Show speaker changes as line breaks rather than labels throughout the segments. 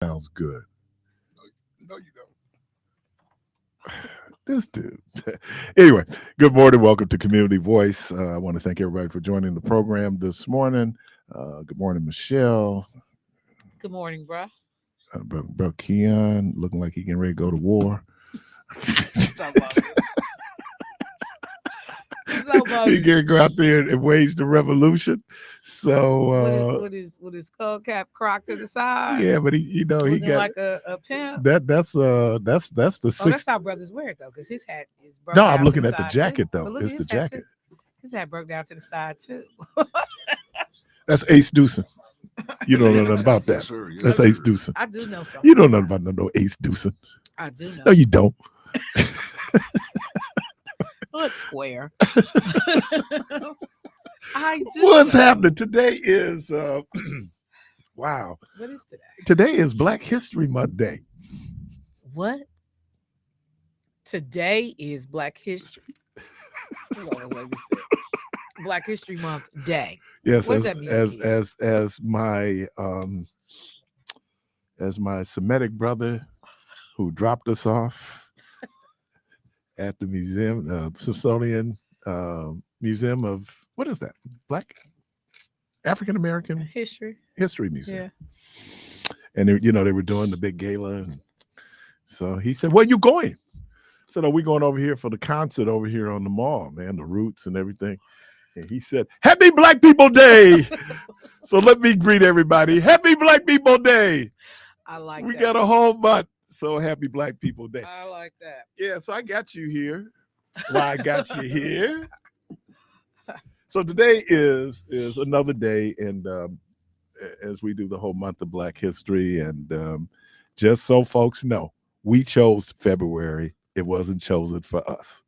Sounds good.
No, you don't.
This dude. Anyway, good morning. Welcome to Community Voice. I want to thank everybody for joining the program this morning. Good morning, Michelle.
Good morning, bruh.
Bro Keon, looking like he getting ready to go to war.
So bogus. So
He
bogus.
can go out there and wage the revolution. So
With his skull cap crocked to the side,
yeah, but he
looking
got
like a pimp.
that's the
Oh,
six.
that's how brothers wear it though, because his hat is broke
No,
down
I'm
to
looking
the
at the
side,
jacket
too.
though.
But look
It's
at
the
his hat,
jacket.
too. His hat broke down to the side too.
That's Ace Deucin. You don't know nothing about that.
Yes, sir. Yes,
That's
sir.
Ace Deucin.
I do know something.
You don't know about no Ace Deucin.
I do know.
No, you don't.
Look square. I do.
What's
know.
happening today is wow.
What is today?
Today is Black History Month Day.
What? Today is Black History. Black History Month Day.
Yes,
What does that mean, kid?
as my Semitic brother who dropped us off at the museum, Smithsonian Museum of what is that? Black African American
History.
Museum.
Yeah.
And they were doing the big gala, and so he said, "Where you going?" I said, "Oh, we going over here for the concert over here on the mall, man, the Roots and everything." And he said, "Happy Black People Day." So let me greet everybody. Happy Black People Day.
I like
We
that.
got a whole month. So happy Black People Day.
I like that.
Yeah, so I got you here. Why I got you here? So today is another day, and as we do the whole month of Black History, and just so folks know, we chose February. It wasn't chosen for us,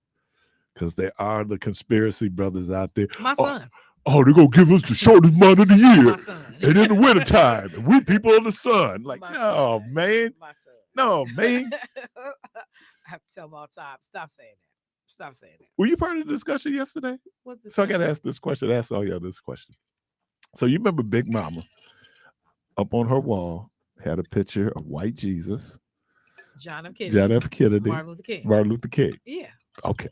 because there are the conspiracy brothers out there.
My son.
Oh, they're gonna give us the shortest month of the year,
My son.
and in the wintertime, and we people of the sun. Like,
My
no,
son.
man,
My son.
no, man.
I have to tell him all the time. Stop saying that. Stop saying that.
Were you part of the discussion yesterday?
What's this?
So I got to ask this question. Ask all y'all this question. So you remember Big Mama up on her wall had a picture of white Jesus,
John F. Kennedy.
John F. Kennedy,
Martin Luther King.
Martin Luther King.
Yeah.
Okay.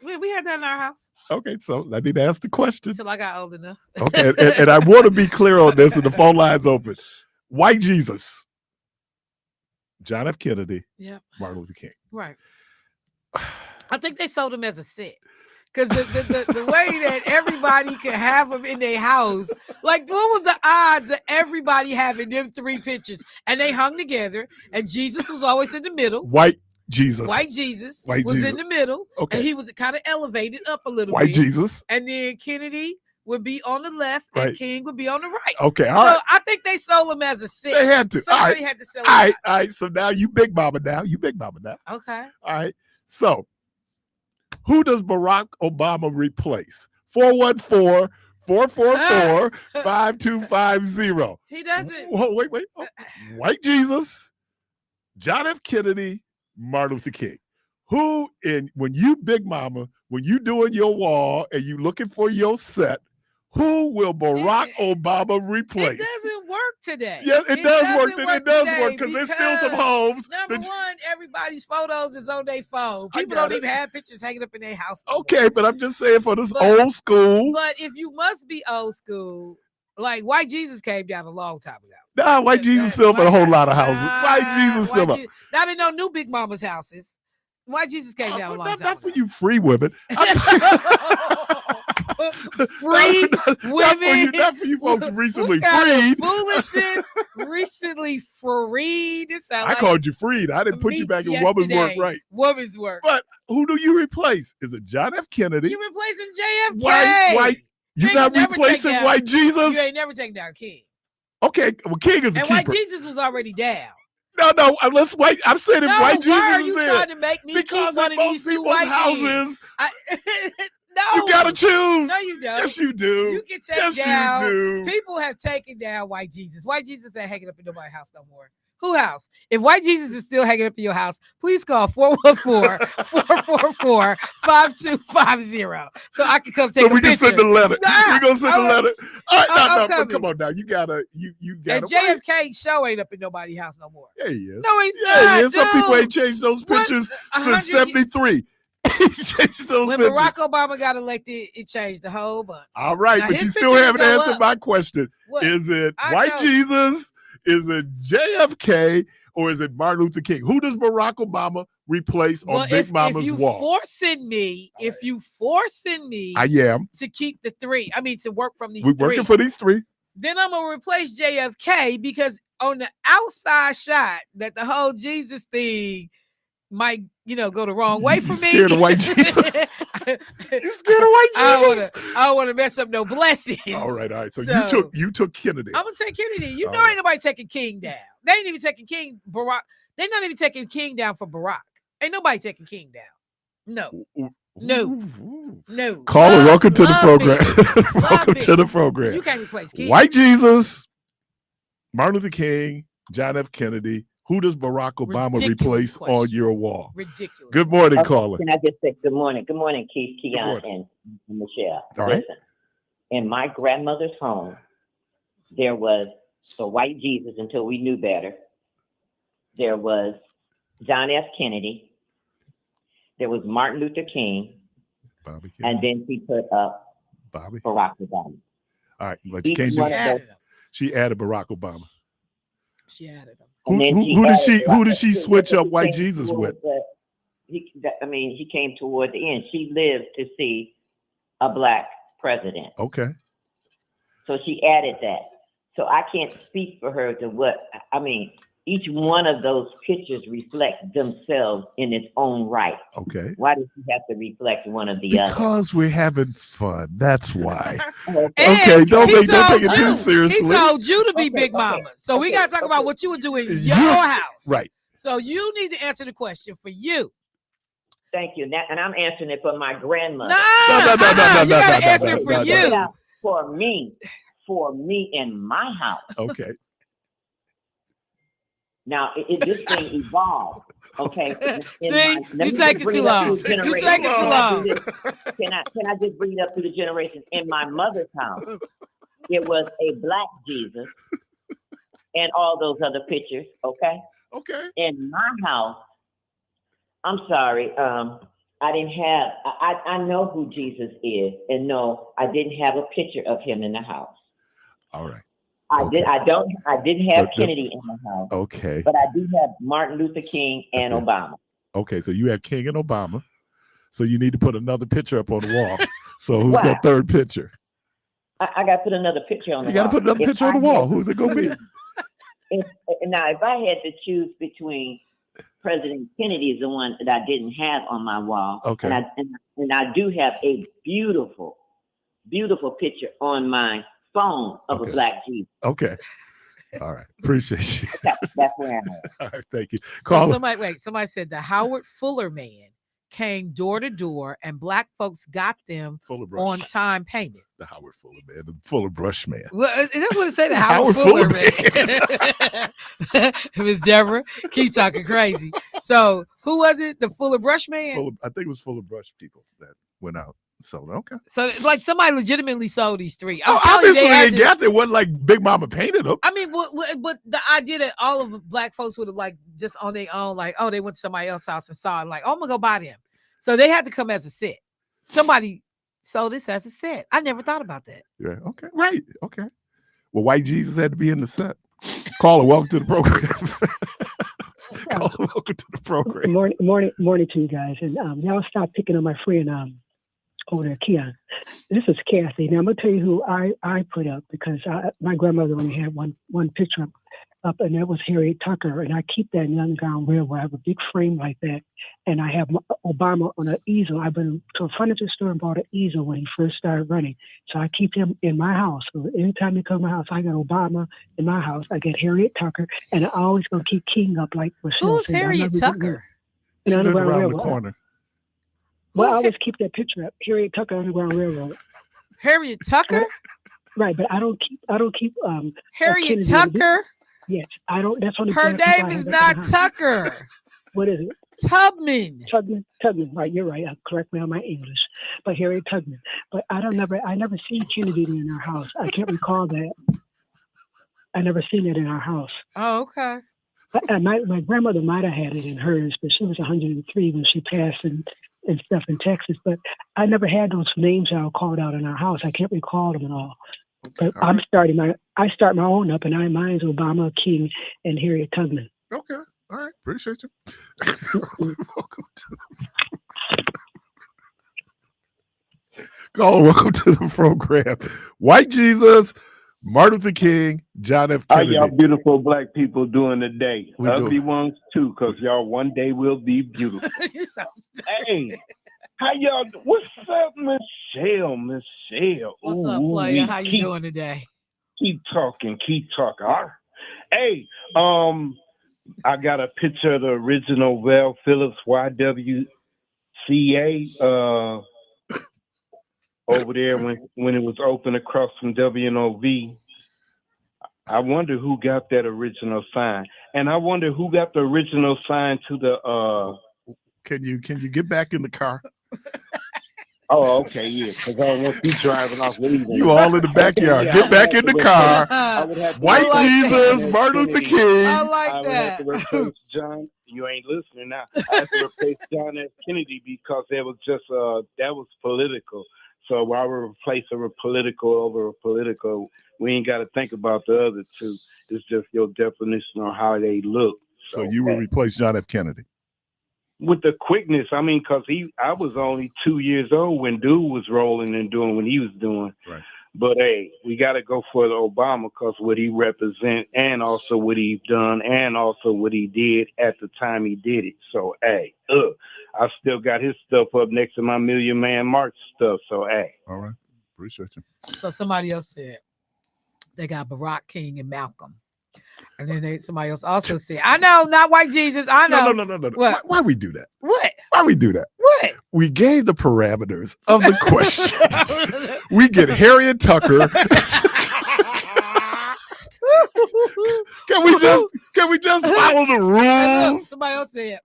We had that in our house
Okay. So I need to ask the question.
until I got old enough.
Okay. And I want to be clear on this, and the phone line's open. White Jesus, John F. Kennedy,
Yep.
Martin Luther King.
Right. I think they sold them as a set. Because the way that everybody could have them in their house, like what was the odds of everybody having them three pictures? And they hung together, and Jesus was always in the middle.
White Jesus.
White Jesus
White
was
Jesus.
in the middle,
Okay.
and he was kind of elevated up a little
White
bit.
Jesus.
And then Kennedy would be on the left,
Right.
and King would be on the right.
Okay.
So
All right.
I think they sold them as a set.
They had to.
Somebody had to sell
All right.
it.
All right. So now you Big Mama now. You Big Mama now.
Okay.
All right. So who does Barack Obama replace? 414-444-5250.
He doesn't.
Whoa, wait. Oh, White Jesus, John F. Kennedy, Martin Luther King. Who when you Big Mama, when you doing your wall and you looking for your set, who will Barack Obama replace?
It doesn't work today.
Yes, it does work.
doesn't
It does
today
work because there's still some homes.
Number one, everybody's photos is on their phone.
I
People
got
don't
it.
even have pictures hanging up in their house. no more.
Okay, but I'm just saying for this
But-
old school.
But if you must be old school, like White Jesus came down a long time ago.
Nah, White Jesus still up in a whole lot of houses. White Jesus still up.
Now they know new Big Mama's houses. White Jesus came down a long time
Not for
ago.
you free women.
Free women.
Not for you folks recently
What kind of
freed.
foolishness. Recently freed. This sound
I
like
called you freed. I didn't put you
meat
back in woman's work,
yesterday.
right?
Woman's work.
But who do you replace? Is it John F. Kennedy?
You replacing JFK.
White.
You
You're
ain't
not
never take
replacing
down-
White Jesus?
You ain't never taken down King.
Okay, well, King is a
And
keeper.
White Jesus was already down.
No, let's wait. I'm saying if
No,
White Jesus
why are
is
you
there.
trying to make me
Because
keep one
in
of
most
these two
people's
white
houses,
no,
you gotta choose.
No, you don't.
Yes, you do.
You can take
Yes,
down.
you do.
People have taken down White Jesus. White Jesus ain't hanging up in nobody's house no more. Who house? If white Jesus is still hanging up in your house, please call 414-444-5250 so I can come take
So
a
we can
picture.
send the letter.
Nah,
We're gonna send the letter. All right,
I'm
no, but
coming.
come on now. You gotta
And
wait.
JFK show ain't up in nobody's house no more.
Yeah, he is.
No, he's
Yeah,
not.
he is. Some people
dude.
ain't changed those
What?
pictures
100
since '73. He changed those
When
pictures.
Barack Obama got elected, it changed the whole bunch.
All right,
Now,
but
his
you still
picture
haven't
didn't go
answered
up.
my question.
What?
Is it
I
white
told you.
Jesus? Is it JFK? Or is it Martin Luther King? Who does Barack Obama replace on Big Mama's
if you
wall?
forcing me,
I am.
to keep the three, to work from these
We're
three,
working for these three.
then I'm gonna replace JFK because on the outside shot that the whole Jesus thing might, go the wrong way for
You
me.
scared of white Jesus? You scared of white Jesus?
I don't want to mess up no blessings.
All right. So you took Kennedy.
I'm gonna take Kennedy. You
All
know, ain't nobody taking King down. They ain't even taking Barack. They're not even taking King down for Barack. Ain't nobody taking King down. No.
Caller, welcome to the program. Welcome
Love
to the
it.
program.
You can't replace King.
White Jesus, Martin Luther King, John F. Kennedy. Who does Barack Obama
Ridiculous
replace
question.
on your wall?
Ridiculous.
Good morning,
Okay,
caller.
can I just say good morning? Good morning, Keith,
Good
Keon,
morning.
and Michelle.
All right.
Listen, in my grandmother's home, there was the white Jesus until we knew better. There was John F. Kennedy. There was Martin Luther King.
Bobby
And
Kennedy.
then she put up
Bobby.
Barack Obama.
All right. But
Each
can't
one
you,
of those.
she added Barack Obama.
She added him.
Who
And then
who did she
added-
switch up
he
white
came
Jesus with?
toward he came toward the end. She lived to see a black president.
Okay.
So she added that. So I can't speak for her to each one of those pictures reflect themselves in its own right.
Okay.
Why does she have to reflect one of the other?
Because we're having fun. That's why.
And
Okay, don't
he
take
told
it too
you-
seriously.
He told you to be
Okay,
Big
okay,
Mama. So we got to talk about what you would do in your
You-
house.
Right.
So you need to answer the question for you.
Thank you. And I'm answering it for my grandmother.
No,
You got to answer it for
no,
you.
Yeah, for me in my house.
Okay.
Now, this thing evolved. Okay.
See, you take it too long. You take it too long.
Can I just bring it up to the generations? In my mother's house, it was a black Jesus and all those other pictures. Okay.
Okay.
In my house, I'm sorry. I didn't have. I know who Jesus is, and no, I didn't have a picture of him in the house.
All right.
I
Okay.
didn't have
But-
Kennedy in the house,
Okay.
but I do have Martin Luther King and
Okay.
Obama.
Okay. So you have King and Obama. So you need to put another picture up on the wall. So who's
Wow.
that third picture?
I got to put another picture on the
You
wall.
got to put another
If
picture on
I
the wall.
had-
Who's it going to be?
Now, if I had to choose between President Kennedy is the one that I didn't have on my wall.
Okay.
And I do have a beautiful, beautiful picture on my phone of
Okay.
a black Jesus.
Okay. All right. Appreciate you.
That's where I'm at.
All right. Thank you.
So
Call.
somebody said the Howard Fuller man came door to door and black folks got them
Fuller brush.
on time payment.
The Howard Fuller man. The Fuller brush man.
Well, that's what it said. The
Howard
Howard Fuller
Fuller
man. Miss Deborah, keep talking crazy. So who was it? The Fuller brush man?
I think it was Fuller brush people that went out. So okay.
So like somebody legitimately sold these three. I'm
Oh,
telling you,
obviously
they had
they
to-
got there. Wasn't like Big Mama painted them.
I mean, but the idea that all of black folks would have like just on their own, like, oh, they went to somebody else's house and saw it, like, oh, I'm gonna go buy them. So they had to come as a set. Somebody sold this as a set. I never thought about that.
Yeah. Okay. Right. Okay. Well, white Jesus had to be in the set. Caller, welcome to the program. Caller, welcome to the program.
Morning to you guys. And y'all stop picking on my friend over there, Keon. This is Kathy. Now I'm gonna tell you who I put up because my grandmother only had one picture up, and that was Harriet Tucker. And I keep that in the Underground Railroad. I have a big frame like that, and I have Obama on an easel. I've been to a furniture store and bought an easel when he first started running. So I keep him in my house. So anytime they come to my house, I got Obama in my house. I get Harriet Tucker, and I always gonna keep King up like Michelle
Who's
said. I
Harriet
never-
Tucker?
She
In
lived
Underground
around the
Railroad.
corner.
Well, I
Who's
always keep that picture up. Harriet Tucker, Underground Railroad.
Harriet Tucker?
Right, but I don't keep
Harriet
Kennedy.
Tucker?
Yes, I don't. That's only.
Her
black people
name
I
is
have in
not
my house.
Tucker.
What is it?
Tubman.
Tubman. Right, you're right. Correct me on my English, but Harriet Tubman. But I never seen Kennedy in our house. I can't recall that. I never seen it in our house.
Oh, okay.
My grandmother might have had it in hers, but she was 103 when she passed and stuff in Texas. But I never had those names that were called out in our house. I can't recall them at all. But I start my own up, and mine's Obama, King, and Harriet Tubman.
Okay. All right. Appreciate you. Welcome to welcome to the program. White Jesus, Martin Luther King, John F.
How
Kennedy.
y'all beautiful black people doing today?
We
Ugly
do.
ones too, because y'all one day will be beautiful.
You so stupid.
Hey, how y'all? What's up, Michelle?
What's
Ooh,
up, player? How you
keep,
doing today?
Keep talking. Hey, I got a picture of the original Val Phillips YWCA over there when it was open across from WNOV. I wonder who got that original sign, and I wonder who got the original sign to the.
Can you get back in the car?
Oh, okay, yeah, because I don't want you driving off leaving.
You all in the backyard.
Yeah,
Get back in the car.
I would have to
White
like
Jesus,
that.
Martin Luther
I
King.
like
I would have
that.
to replace John. You ain't listening now. I have to replace John F. Kennedy because it was just that was political. So why would replace a political over a political? We ain't got to think about the other two. It's just your definition on how they look.
So you will replace John F. Kennedy.
With the quickness, I mean, because I was only 2 years old when dude was rolling and doing what he was doing.
Right.
But hey, we got to go for the Obama because what he represent and also what he done and also what he did at the time he did it. So hey, I still got his stuff up next to my Million Man March stuff. So hey.
All right. Appreciate you.
So somebody else said they got Barack King and Malcolm. And then somebody else also said, I know, not white Jesus. I know.
No.
What?
Why we do that?
What?
Why we do that?
What?
We gave the parameters of the questions. We get Harriet Tucker. Can we just follow the
And look,
rules?
somebody else said,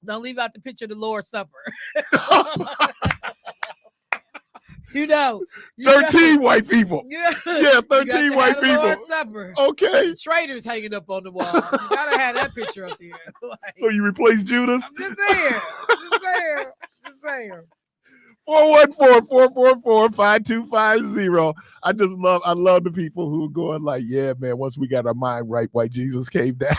don't leave out the picture of the Lord's Supper. You know,
13 white people.
Yeah,
13 white people.
Lord's Supper.
Okay.
Traitors hanging up on the wall. You gotta have that picture up there. Like,
So you replace Judas?
I'm just saying. Just saying.
414-444-5250. I love the people who are going like, yeah, man, once we got our mind right, white Jesus came down.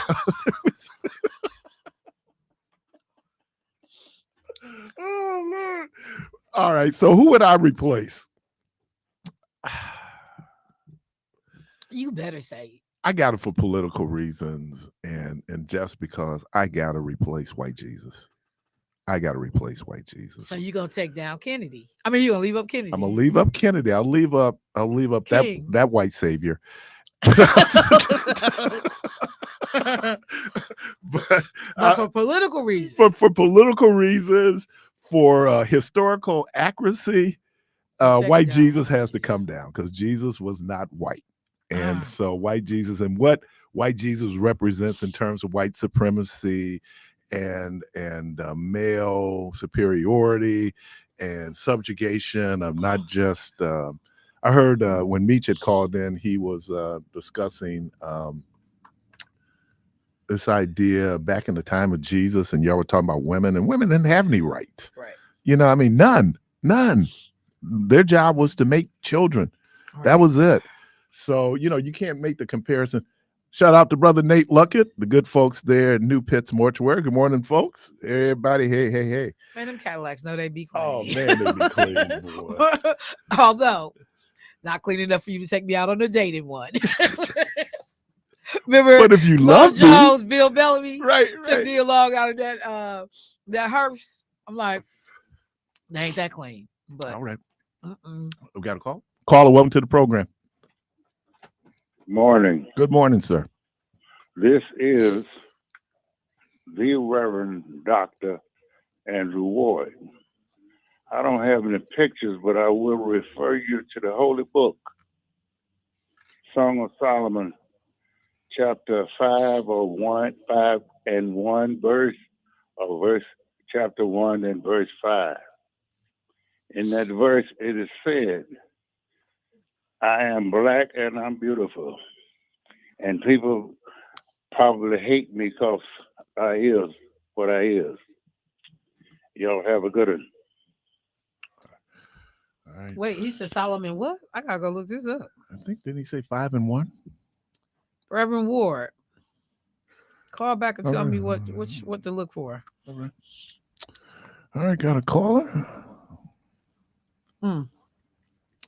Oh, Lord. All right. So who would I replace?
You better say it.
I got it for political reasons and just because I got to replace white Jesus. I got to replace white Jesus.
So you're gonna take down Kennedy. I mean, you're gonna leave up Kennedy.
I'm gonna leave up Kennedy. I'll leave up
King.
that white savior. But
for political reasons.
For political reasons, for historical accuracy, white Jesus has to come down because Jesus was not white. And so white Jesus and what white Jesus represents in terms of white supremacy and male superiority and subjugation of not just I heard when Meech had called in, he was discussing this idea back in the time of Jesus, and y'all were talking about women, and women didn't have any rights.
Right.
You know, I mean, none. Their job was to make children. Right. That was it. So, you know, you can't make the comparison. Shout out to brother Nate Luckett, the good folks there at New Pitts Mortuary. Good morning, folks. Everybody, hey.
Man, them Cadillacs, no, they be clean.
Oh, man, they be clean, boy.
Although, not clean enough for you to take me out on a date in one. Remember,
but if you love
Jones, Bill Bellamy,
right,
took me along out of that hearse. I'm like, they ain't that clean. But
all right, we got a call. Caller, welcome to the program.
Morning.
Good morning, sir.
This is the Reverend Dr. Andrew Ward. I don't have any pictures, but I will refer you to the Holy Book, Song of Solomon, chapter 5 or 1, 5 and 1 verse, or verse chapter 1 and verse 5. In that verse, it is said, I am black and I'm beautiful. And people probably hate me because I is what I is. Y'all have a good one.
All right.
Wait, he said Solomon what? I gotta go look this up.
I think, didn't he say 5 and 1?
Reverend Ward, call back and
All
tell
right.
me what to look for.
All right. All right, got a caller?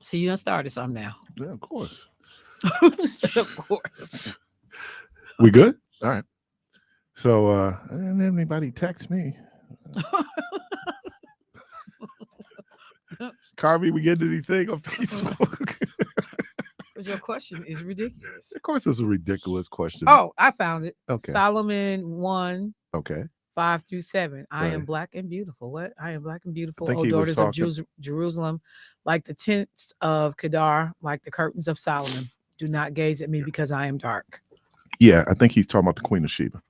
See, you done started something now.
Yeah, of course.
Of course.
We good? All right. So I didn't have anybody text me. Carvey, we get anything on Facebook?
Because your question is ridiculous.
Of course, it's a ridiculous question.
Oh, I found it.
Okay.
Solomon 1,
Okay.
5 through 7. I am
Right.
black and beautiful. What? I am black and beautiful.
think
O
he was
daughters of
talking-
Jerusalem, like the tents of Kedar, like the curtains of Solomon. Do not gaze at me because I am dark.
Yeah, I think he's talking about the Queen of Sheba.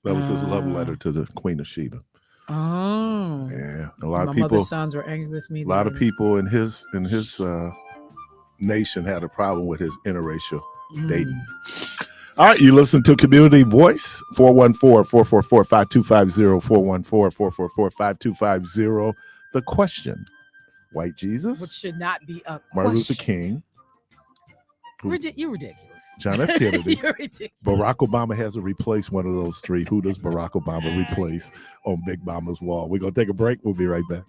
That was his love letter to the Queen of Sheba.
Oh.
Yeah, a lot
My
of people.
mother's sons were angry with me.
A lot of
then.
people in his nation had a problem with his interracial dating. All right, you listen to Community Voice, 414-444-5250, 414-444-5250. The question, white Jesus,
Which should not be a
Martin Luther
question.
King,
You're ridiculous.
John F. Kennedy,
You're ridiculous.
Barack Obama has to replace one of those three. Who does Barack Obama replace on Big Mama's wall? We're going to take a break. We'll be right back.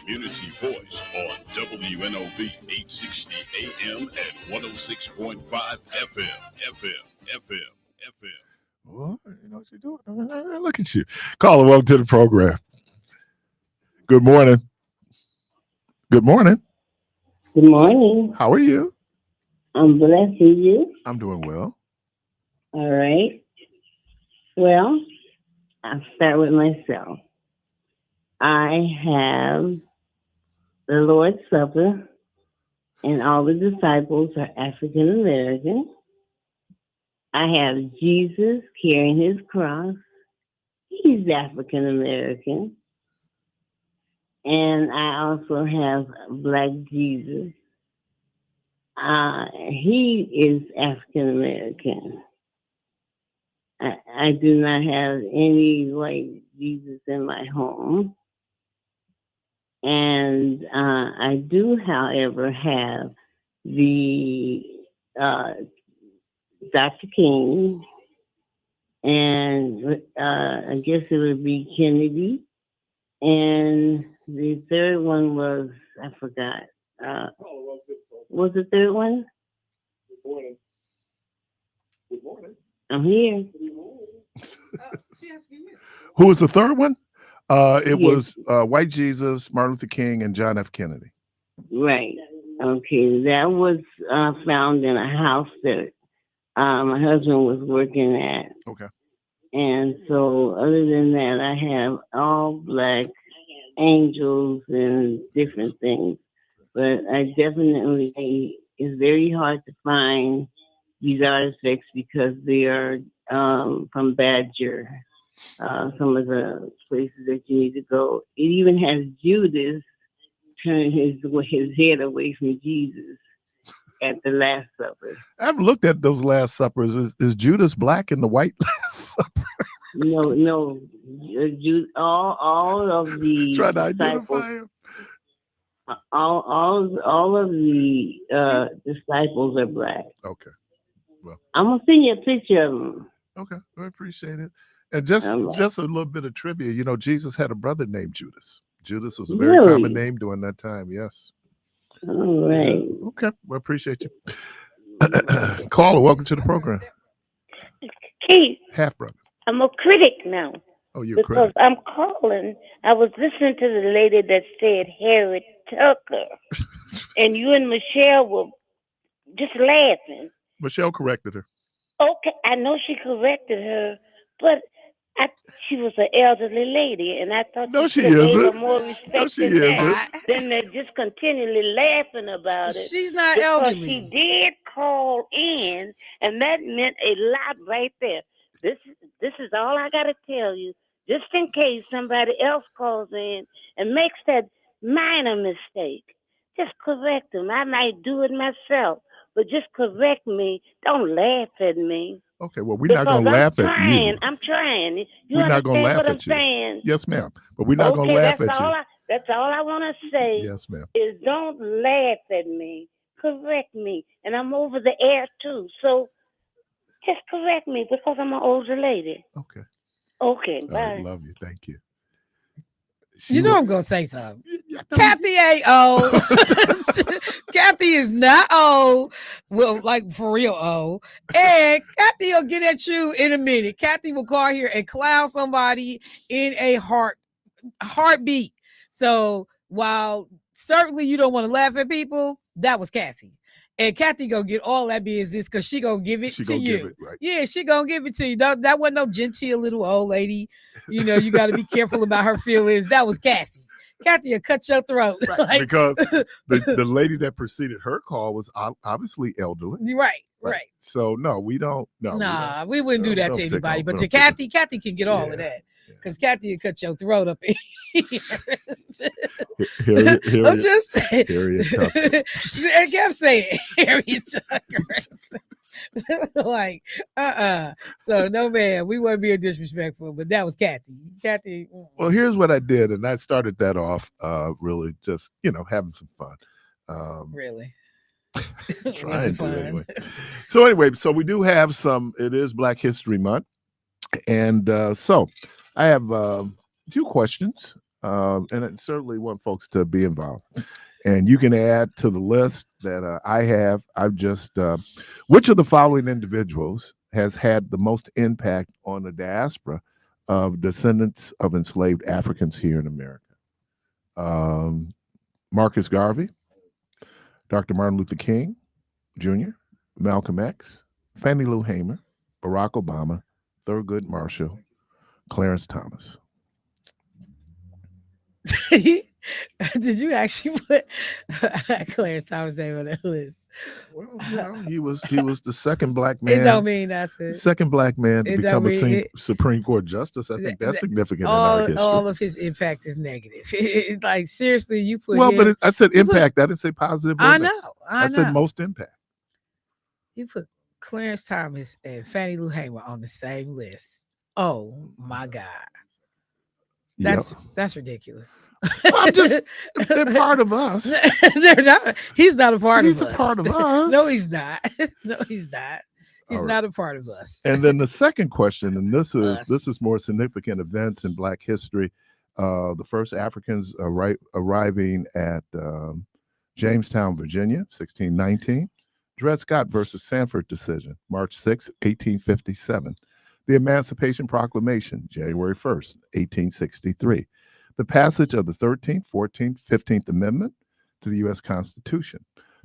Community Voice on WNOV 860 AM and 106.5 FM.
Well, you know what you're doing. Look at you. Caller, welcome to the program. Good morning. Good morning.
Good morning.
How are you?
I'm blessed. And you?
I'm doing well.
All right. Well, I'll start with myself. I have the Lord's Supper, and all the disciples are African American. I have Jesus carrying his cross. He's African American. And I also have Black Jesus. He is African American. I do not have any white Jesus in my home. And I do, however, have the Dr. King, and I guess it would be Kennedy. And the third one was, I forgot. What's the third one? Good morning. Good morning. I'm here.
Who was the third one? It
Yes.
was White Jesus, Martin Luther King, and John F. Kennedy.
Right. Okay. That was found in a house that my husband was working at.
Okay.
And so other than that, I have all Black angels and different things. But I definitely, it's very hard to find these artifacts because they are from Badger, some of the places that you need to go. It even has Judas turn his head away from Jesus at the Last Supper.
I've looked at those Last Suppers. Is Judas black in the white Last Supper?
No. All of the
Trying to
disciples,
identify him.
all of the disciples are Black.
Okay. Well,
I'm gonna send you a picture of them.
okay. I appreciate it. And just a little bit of trivia. You know, Jesus had a brother named Judas. Judas was a very common name during that time. Yes.
All right.
Yeah. Okay. Well, appreciate you. Caller, welcome to the program.
Keith,
Half brother.
I'm a critic now.
Oh, you're
because
a critic.
I'm calling. I was listening to the lady that said Harriet Tucker, and you and Michelle were just laughing.
Michelle corrected her.
Okay, I know she corrected her, but she was an elderly lady, and I thought
she
gave her
isn't.
more respect
No, she
than that.
isn't.
Then they're just continually laughing about it.
She's not
because
elderly.
She did call in, and that meant a lot right there. This is all I got to tell you, just in case somebody else calls in and makes that minor mistake. Just correct them. I might do it myself, but just correct me. Don't laugh at me.
Okay, well, we're not going to laugh at you.
I'm trying.
We're not going to laugh
what
at
I'm
you.
saying?
Yes, ma'am. But we're not going to laugh at you.
That's all I want to say.
Yes, ma'am.
Is don't laugh at me. Correct me. And I'm over the air, too. So just correct me because I'm an older lady.
Okay.
Okay, bye.
I love you. Thank you.
You know I'm gonna say something. Kathy ain't old. Kathy is not old. Well, like for real old. And Kathy will get at you in a minute. Kathy will call here and clown somebody in a heartbeat. So while certainly you don't want to laugh at people, that was Kathy. And Kathy gonna get all that business because she gonna give it to you.
Give it, right?
Yeah, she gonna give it to you. That wasn't no genteel little old lady. You know, you got to be careful about her feelings. That was Kathy. Kathy will cut your throat.
Right, because the lady that preceded her call was obviously elderly.
Right. Right.
So no, we don't. No,
Nah, we wouldn't do that to
pick
anybody.
on-
But
we
to
don't pick on-
Kathy can get all of that. Because Kathy will cut your throat up in here.
Harriet
I'm just saying.
Harriet Tubman.
I kept saying Harriet Tucker. Like, So no, man, we wouldn't be disrespectful, but that was Kathy. Kathy.
Well, here's what I did, and I started that off really just, having some fun.
Really?
Trying to anyway. So we do have it is Black History Month. And so I have 2 questions, and I certainly want folks to be involved. And you can add to the list that I have. I've just, which of the following individuals has had the most impact on the diaspora of descendants of enslaved Africans here in America? Marcus Garvey, Dr. Martin Luther King Jr., Malcolm X, Fannie Lou Hamer, Barack Obama, Thurgood Marshall, Clarence Thomas.
Did you actually put Clarence Thomas' name on that list?
Well, he was the second Black man.
It don't mean nothing.
Second Black man to become a Supreme Court justice. I think that's significant in our history.
All of his impact is negative. Like seriously, you put
I said impact. I didn't say positive.
I know.
I said most impact.
You put Clarence Thomas and Fannie Lou Hamer on the same list. Oh my God. That's ridiculous.
Well, they're part of us.
They're not. He's not a part of us.
He's a part of us.
No, he's not. No, he's not. He's not a part of us.
And then the second question, and this is more significant events in Black history. The first Africans arriving at Jamestown, Virginia, 1619. Dred Scott versus Sanford decision, March 6, 1857. The Emancipation Proclamation, January 1st, 1863. The passage of the 13th, 14th, 15th Amendment to the U.S. Constitution.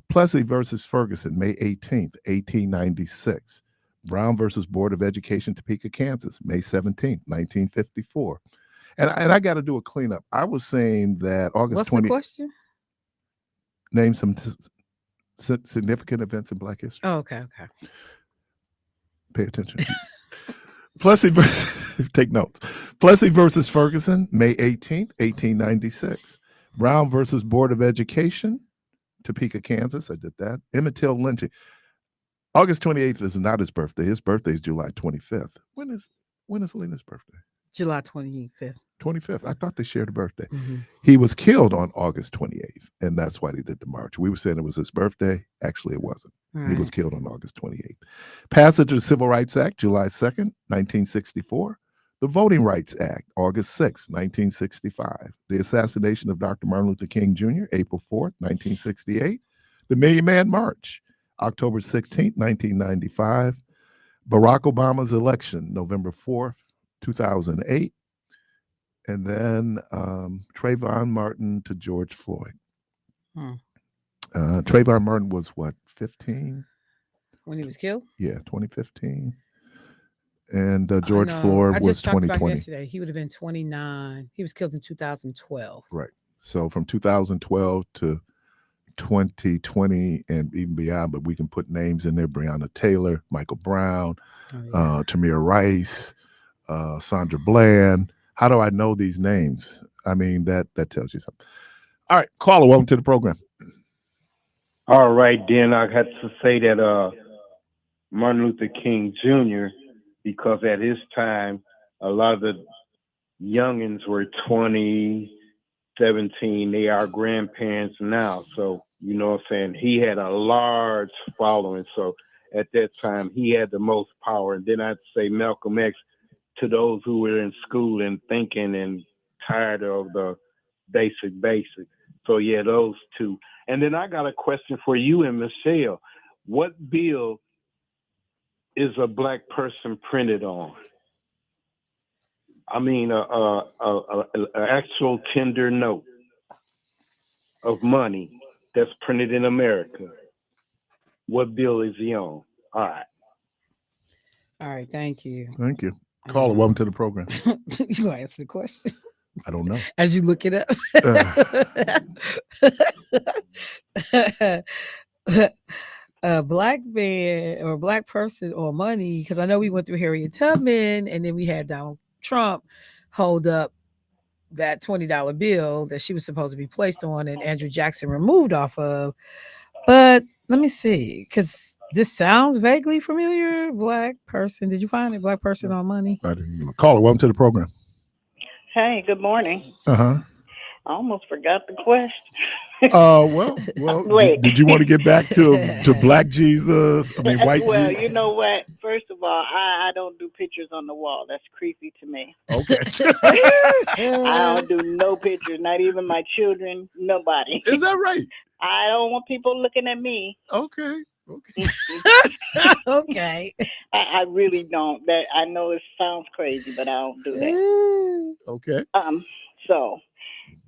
Plessy versus Ferguson, May 18th, 1896. Brown versus Board of Education, Topeka, Kansas, May 17th, 1954. And I got to do a cleanup. I was saying that August 20th.
What's the question?
Name some significant events in Black history.
Oh, okay.
Pay attention. Plessy versus, take notes. Plessy versus Ferguson, May 18th, 1896. Brown versus Board of Education, Topeka, Kansas. I did that. Emmett Till lynching. August 28th is not his birthday. His birthday is July 25th. When is Lena's birthday?
July 25th.
25th. I thought they shared a birthday.
Mm-hmm.
He was killed on August 28th, and that's why they did the march. We were saying it was his birthday. Actually, it wasn't. Right. He was killed on August 28th. Passage of the Civil Rights Act, July 2nd, 1964. The Voting Rights Act, August 6th, 1965. The assassination of Dr. Martin Luther King Jr., April 4th, 1968. The Million Man March, October 16th, 1995. Barack Obama's election, November 4th, 2008. And then Trayvon Martin to George Floyd. Trayvon Martin was what, 15?
When he was killed?
Yeah, 2015. And George Floyd was 2020.
Yesterday. He would have been 29. He was killed in 2012.
Right. So from 2012 to 2020 and even beyond, but we can put names in there: Breonna Taylor, Michael Brown, Tamir Rice, Sandra Bland. How do I know these names? I mean, that tells you something. All right, caller, welcome to the program.
All right, then I had to say that Martin Luther King Jr., because at his time, a lot of the youngins were 20, 17. They are grandparents now. So, you know what I'm saying? He had a large following. So at that time, he had the most power. And then I'd say Malcolm X, to those who were in school and thinking and tired of the basic. So yeah, those two. And then I got a question for you and Michelle. What bill is a Black person printed on? I mean, an actual tender note of money that's printed in America. What bill is he on? All
right, thank you.
Thank you. Caller, welcome to the program.
You want to answer the question?
I don't know.
As you look it up. a black man or a black person or money, because I know we went through Harriet Tubman and then we had Donald Trump hold up that $20 bill that she was supposed to be placed on and Andrew Jackson removed off of. But let me see, because this sounds vaguely familiar. Black person. Did you find it? Black person on money?
Caller, welcome to the program.
Hey, good morning.
Uh-huh.
I almost forgot the question.
Well,
Wait.
did you want to get back to Black Jesus? I mean, white
Well,
Jesus?
you know what? First of all, I don't do pictures on the wall. That's creepy to me.
Okay.
I don't do no pictures, not even my children, nobody.
Is that right?
I don't want people looking at me.
Okay.
Okay.
I really don't. That I know it sounds crazy, but I don't do that.
Okay.
So,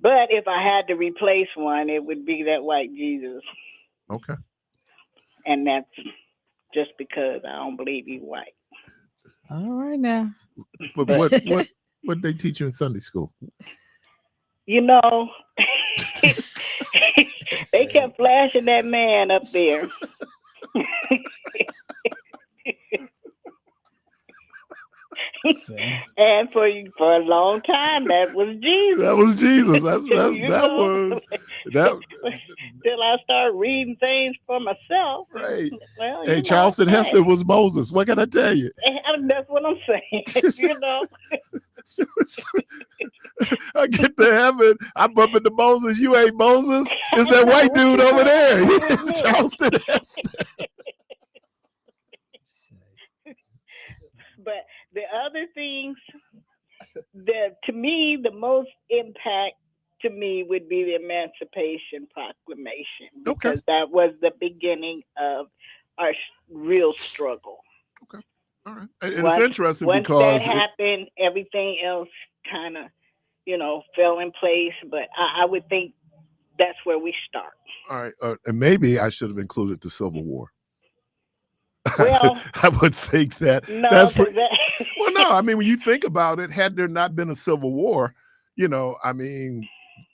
but if I had to replace one, it would be that white Jesus.
Okay.
And that's just because I don't believe he's white.
All right now.
But what they teach you in Sunday school?
You know, they kept flashing that man up there. And for a long time, that was Jesus.
That was Jesus.
Till I started reading things for myself.
Right.
Well,
hey, Charleston Heston was Moses. What can I tell you?
That's what I'm saying. You know.
I get to heaven. I bump into Moses. You ain't Moses. It's that white dude over there. He's Charleston Heston.
But the other things that to me, the most impact to me would be the Emancipation Proclamation, because that was the beginning of our real struggle.
Okay. All right. And it's interesting
once
because
that happened, everything else kind of, fell in place. But I would think that's where we start.
All right. And maybe I should have included the Civil War.
Well,
I would think that.
No,
well, no. I mean, when you think about it, had there not been a Civil War, I mean,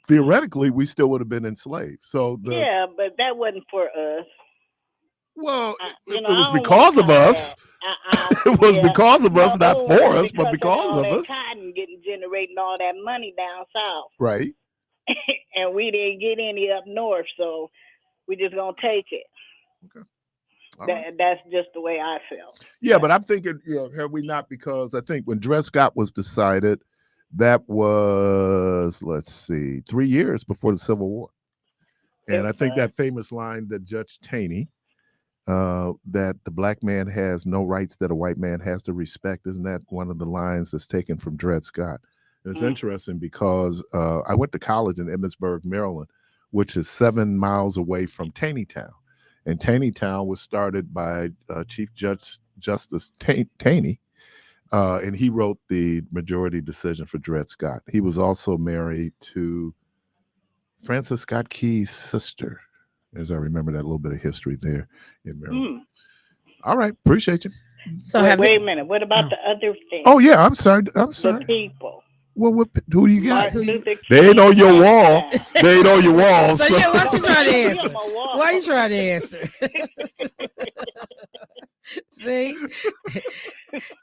theoretically, we still would have been enslaved. So
yeah, but that wasn't for us.
Well, it was because of us. It was because of us, not for us, but because of us.
Cotton generating all that money down south,
right?
And we didn't get any up north, so we just gonna take it.
Okay.
That's just the way I felt.
Yeah, but I'm thinking, have we not? Because I think when Dred Scott was decided, that was, 3 years before the Civil War. And I think that famous line that Judge Taney, that the black man has no rights that a white man has to respect, isn't that one of the lines that's taken from Dred Scott? And it's interesting because I went to college in Emmitsburg, Maryland, which is 7 miles away from Taneytown. And Taneytown was started by Chief Justice Taney, and he wrote the majority decision for Dred Scott. He was also married to Francis Scott Key's sister, as I remember that little bit of history there in Maryland. All right, appreciate you.
So wait a minute. What about the other thing?
Oh yeah, I'm sorry.
The people.
Well, who do you got?
They
ain't on your wall. They ain't on your wall.
So yeah, why you trying to answer? Why you trying to answer? See,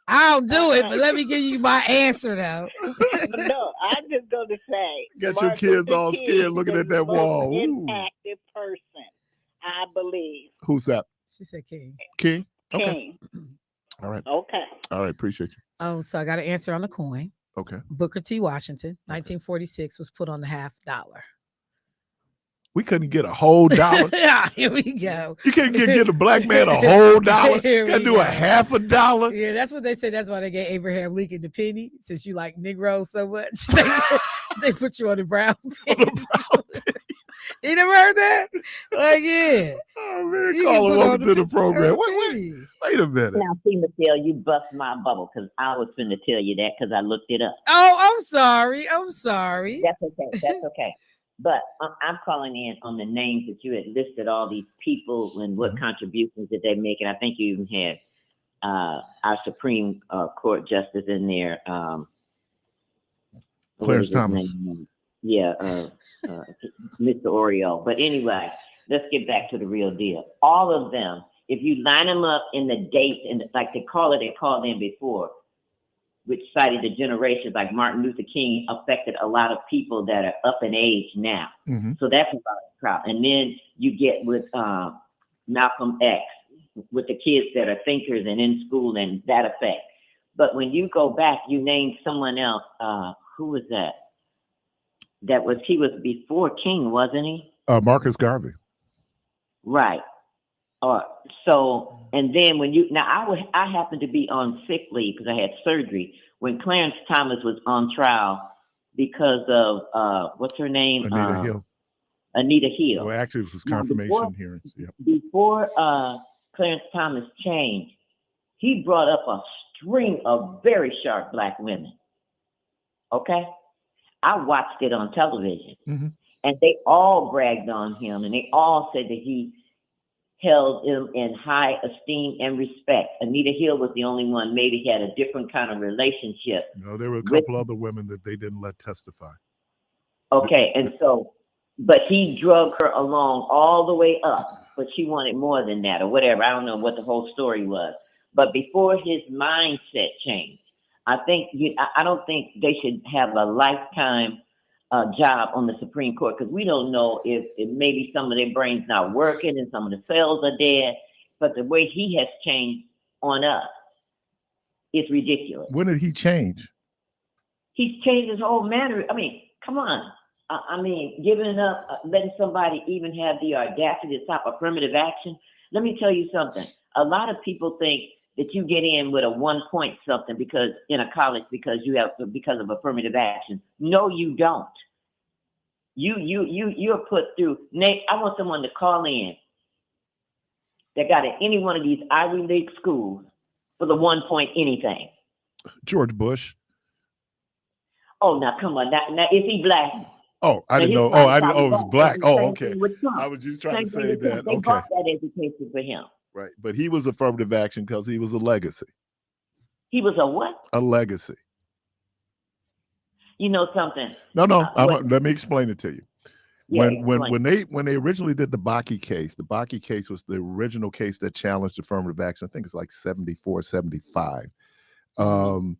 I don't do it, but let me give you my answer now.
No, I'm just going to say.
Got your kids all scared looking at that wall.
Impacted person, I believe.
Who's that?
She said King.
King? Okay.
King.
All right.
Okay.
All right. Appreciate you.
Oh, so I got an answer on the coin.
Okay.
Booker T. Washington, 1946, was put on the $50.
We couldn't get a whole dollar.
Yeah, here we go.
You can't get a black man a whole dollar. You gotta do a $50.
Yeah, that's what they say. That's why they gave Abraham Lincoln the penny, since you like Negroes so much. They put you on the brown penny. You never heard that? Like, yeah.
Oh man, caller, welcome to the program. Wait a minute.
Now, see, Michelle, you bust my bubble because I was finna tell you that because I looked it up.
Oh, I'm sorry.
That's okay. But I'm calling in on the names that you had listed, all these people and what contributions that they make. And I think you even had our Supreme Court Justice in there.
Clarence Thomas.
Yeah, Mr. Oriole. But anyway, let's get back to the real deal. All of them if you line them up in the dates and like they called in before, which cited the generations like Martin Luther King affected a lot of people that are up in age now.
Mm-hmm.
So that's about a crowd. And then you get with Malcolm X, with the kids that are thinkers and in school and that effect. But when you go back, you named someone else. Who was that? He was before King, wasn't he?
Marcus Garvey.
Right. So, and then I happened to be on sick leave because I had surgery when Clarence Thomas was on trial because of what's her name?
Anita Hill.
Anita Hill.
Well, actually, it was his confirmation hearings. Yeah.
Before Clarence Thomas changed, he brought up a string of very sharp Black women. Okay? I watched it on television, and they all bragged on him, and they all said that he held him in high esteem and respect. Anita Hill was the only one maybe had a different kind of relationship.
No, there were a couple other women that they didn't let testify.
Okay, and so, but he drug her along all the way up, but she wanted more than that or whatever. I don't know what the whole story was. But before his mindset changed, I don't think they should have a lifetime job on the Supreme Court because we don't know if maybe some of their brains not working and some of the cells are dead. But the way he has changed on us is ridiculous.
When did he change?
He's changed his whole manner. I mean, come on. I mean, giving up, letting somebody even have the audacity to stop affirmative action. Let me tell you something. A lot of people think that you get in with a 1 point something because in a college because of affirmative action. No, you don't. You're put through. Nate, I want someone to call in that got in any one of these Ivy League schools for the 1 point anything.
George Bush.
Oh, now come on. Now is he Black?
Oh, I didn't know. Oh, I didn't know it was Black. Oh, okay. I was just trying to say that.
They bought that education for him.
Right, but he was affirmative action because he was a legacy.
He was a what?
A legacy.
You know something?
No. Let me explain it to you.
Yeah,
When they originally did the Bakke case was the original case that challenged affirmative action. I think it's like 74, 75. And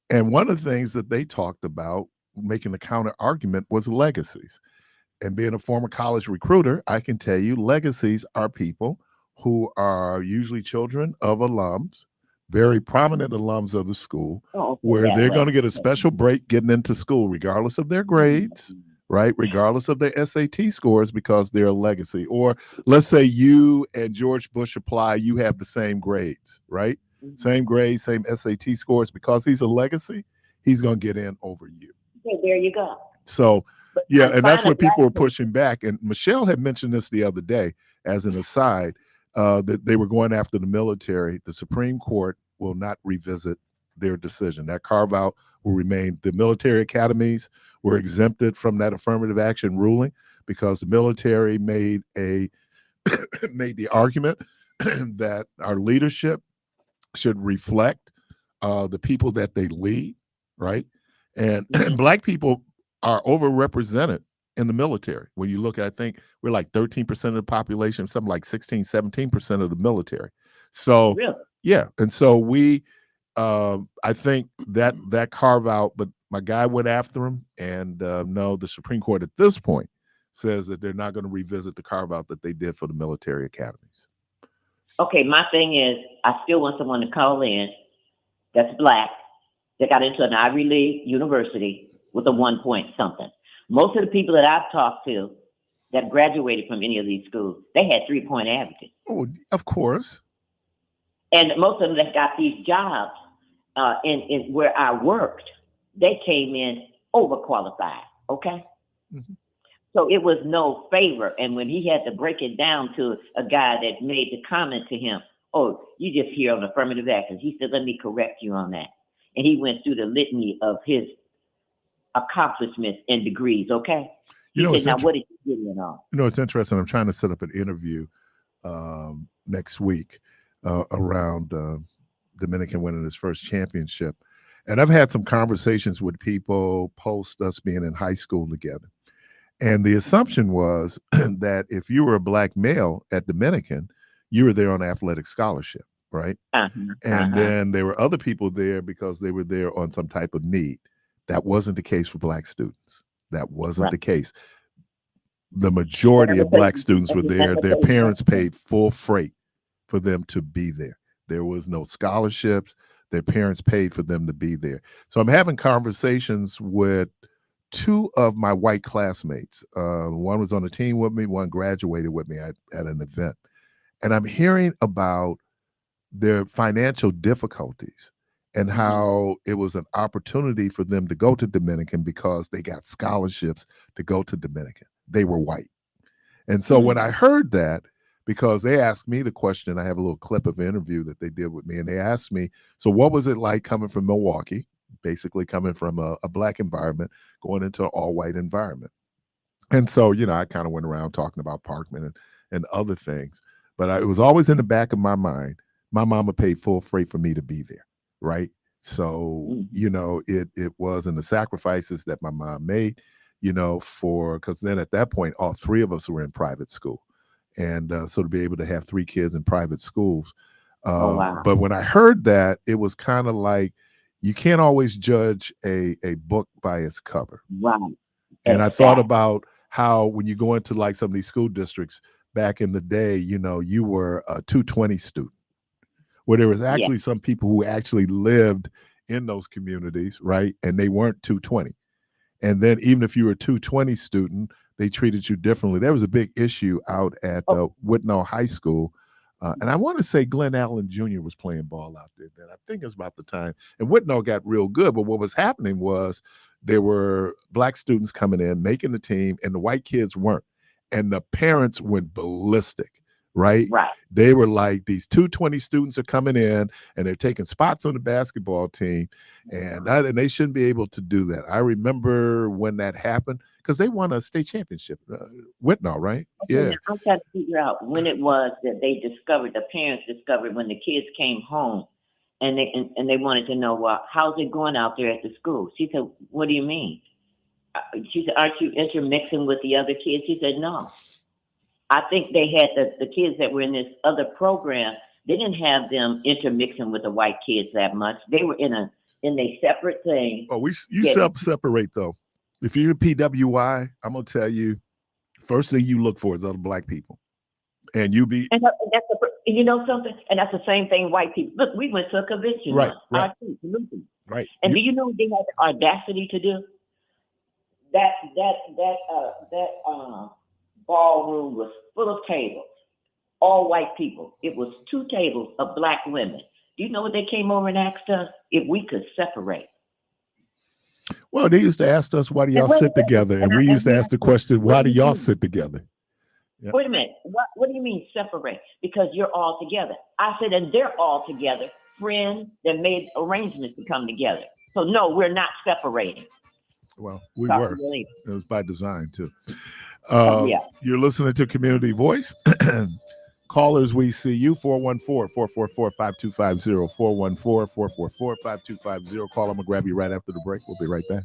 one of the things that they talked about making the counter argument was legacies. And being a former college recruiter, I can tell you legacies are people who are usually children of alums, very prominent alums of the school, where they're going to get a special break getting into school, regardless of their grades, right? Regardless of their SAT scores, because they're a legacy. Or let's say you and George Bush apply, you have the same grades, right? Same grades, same SAT scores. Because he's a legacy, he's going to get in over you.
Okay, there you go.
So, yeah, and that's what people were pushing back. And Michelle had mentioned this the other day as an aside, that they were going after the military. The Supreme Court will not revisit their decision. That carve out will remain. The military academies were exempted from that affirmative action ruling because the military made the argument that our leadership should reflect the people that they lead, right? And Black people are overrepresented in the military. When you look at, I think we're like 13% of the population, something like 16, 17% of the military. So, yeah. And so I think that carve out, but my guy went after him. And no, the Supreme Court at this point says that they're not going to revisit the carve out that they did for the military academies.
Okay, my thing is, I still want someone to call in that's Black, that got into an Ivy League university with a 1 point something. Most of the people that I've talked to that graduated from any of these schools, they had 3 point averages.
Oh, of course.
And most of them that got these jobs in where I worked, they came in overqualified, okay? So it was no favor. And when he had to break it down to a guy that made the comment to him, oh, you just here on affirmative action. He said, let me correct you on that. And he went through the litany of his accomplishments and degrees, okay? He said, now what did you get in on?
You know, it's interesting. I'm trying to set up an interview next week around Dominican winning his first championship. And I've had some conversations with people post us being in high school together. And the assumption was that if you were a Black male at Dominican, you were there on athletic scholarship, right? And then there were other people there because they were there on some type of need. That wasn't the case for Black students. That wasn't the case. The majority of Black students were there. Their parents paid full freight for them to be there. There was no scholarships. Their parents paid for them to be there. So I'm having conversations with two of my white classmates. One was on the team with me. One graduated with me at an event. And I'm hearing about their financial difficulties and how it was an opportunity for them to go to Dominican because they got scholarships to go to Dominican. They were white. And so when I heard that, because they asked me the question, I have a little clip of an interview that they did with me, and they asked me, so what was it like coming from Milwaukee, basically coming from a Black environment, going into an all-white environment? And so, I kind of went around talking about Parkman and other things, but it was always in the back of my mind, my mama paid full freight for me to be there, right? So, it was in the sacrifices that my mom made, because then at that point, all three of us were in private school. And so to be able to have 3 kids in private schools. But when I heard that, it was kind of like, you can't always judge a book by its cover.
Right.
And I thought about how when you go into like some of these school districts back in the day, you were a 220 student, where there was actually some people who actually lived in those communities, right? And they weren't 220. And then even if you were a 220 student, they treated you differently. There was a big issue out at WNOV High School. And I want to say Glenn Allen Jr. was playing ball out there then. I think it was about the time. And WNOV got real good. But what was happening was there were Black students coming in, making the team, and the white kids weren't. And the parents went ballistic, right? They were like, these 220 students are coming in, and they're taking spots on the basketball team. And they shouldn't be able to do that. I remember when that happened, because they won a state championship, WNOV, right?
Okay, now I'm trying to figure out when it was that the parents discovered when the kids came home, and they wanted to know, well, how's it going out there at the school? She said, what do you mean? She said, aren't you intermixing with the other kids? She said, no. I think they had the kids that were in this other program, they didn't have them intermixing with the white kids that much. They were in a separate thing.
Oh, you separate though. If you're in PWI, I'm gonna tell you, first thing you look for is other Black people, and something,
and that's the same thing white people. Look, we went to a convention,
right?
Right. And do you know what they had the audacity to do? That ballroom was full of tables, all white people. It was 2 tables of Black women. Do you know what they came over and asked us? If we could separate.
Well, they used to ask us, why do y'all sit together? And we used to ask the question, why do y'all sit together? Yeah.
Wait a minute. What do you mean separate? Because you're all together. I said, and they're all together, friends that made arrangements to come together. So no, we're not separating.
Well, we were. It was by design too. You're listening to Community Voice. Callers, we see you, 414-444-5250, 414-444-5250. Call them, I'll grab you right after the break. We'll be right back.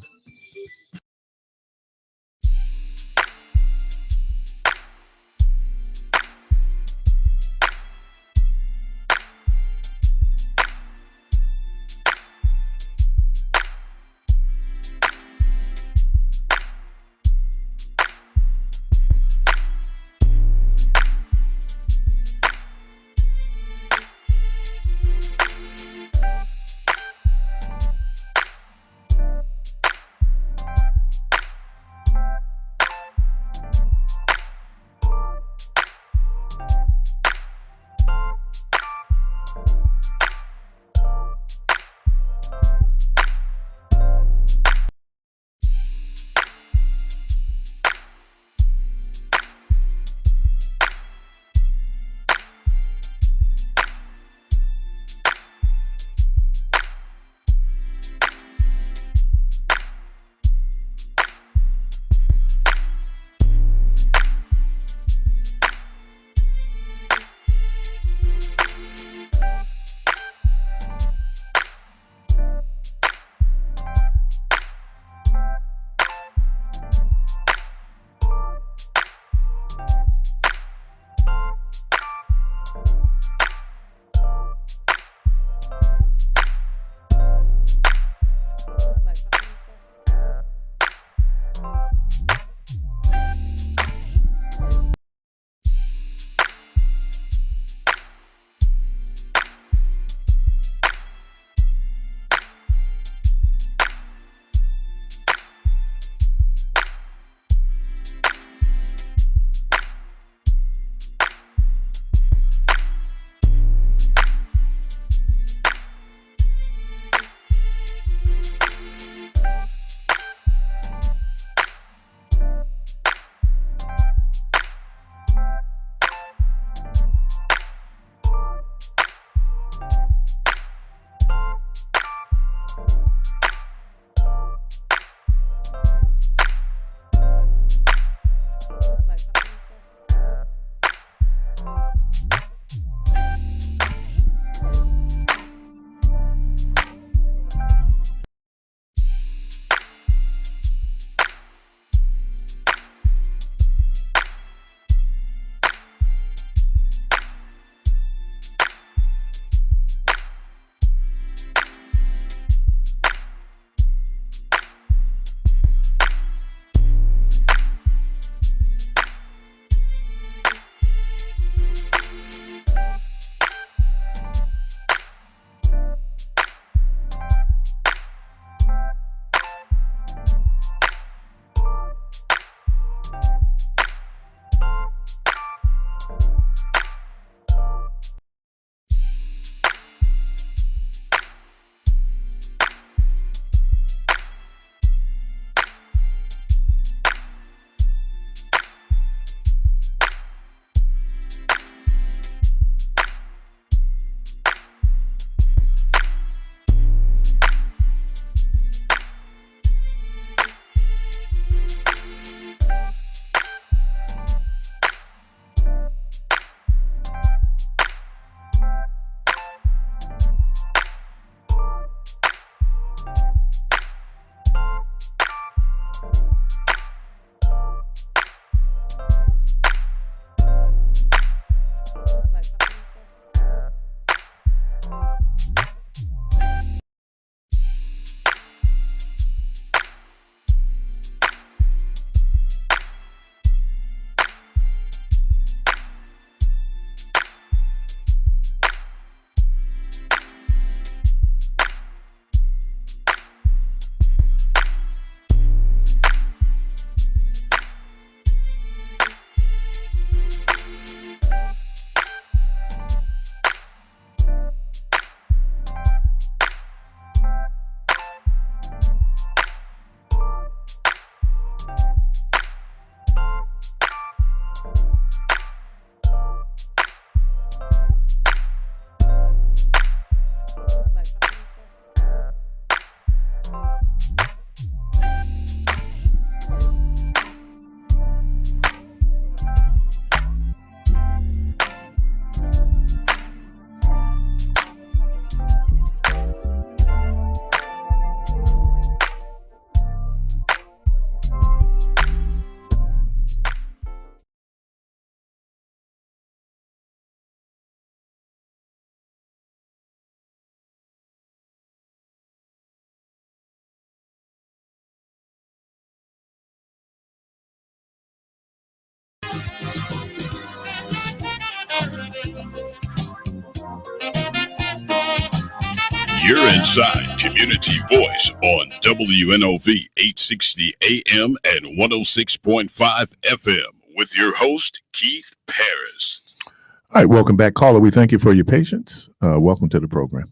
You're inside Community Voice on WNOV 860 AM and 106.5 FM with your host, Keith Parris.
All right, welcome back, caller. We thank you for your patience. Welcome to the program.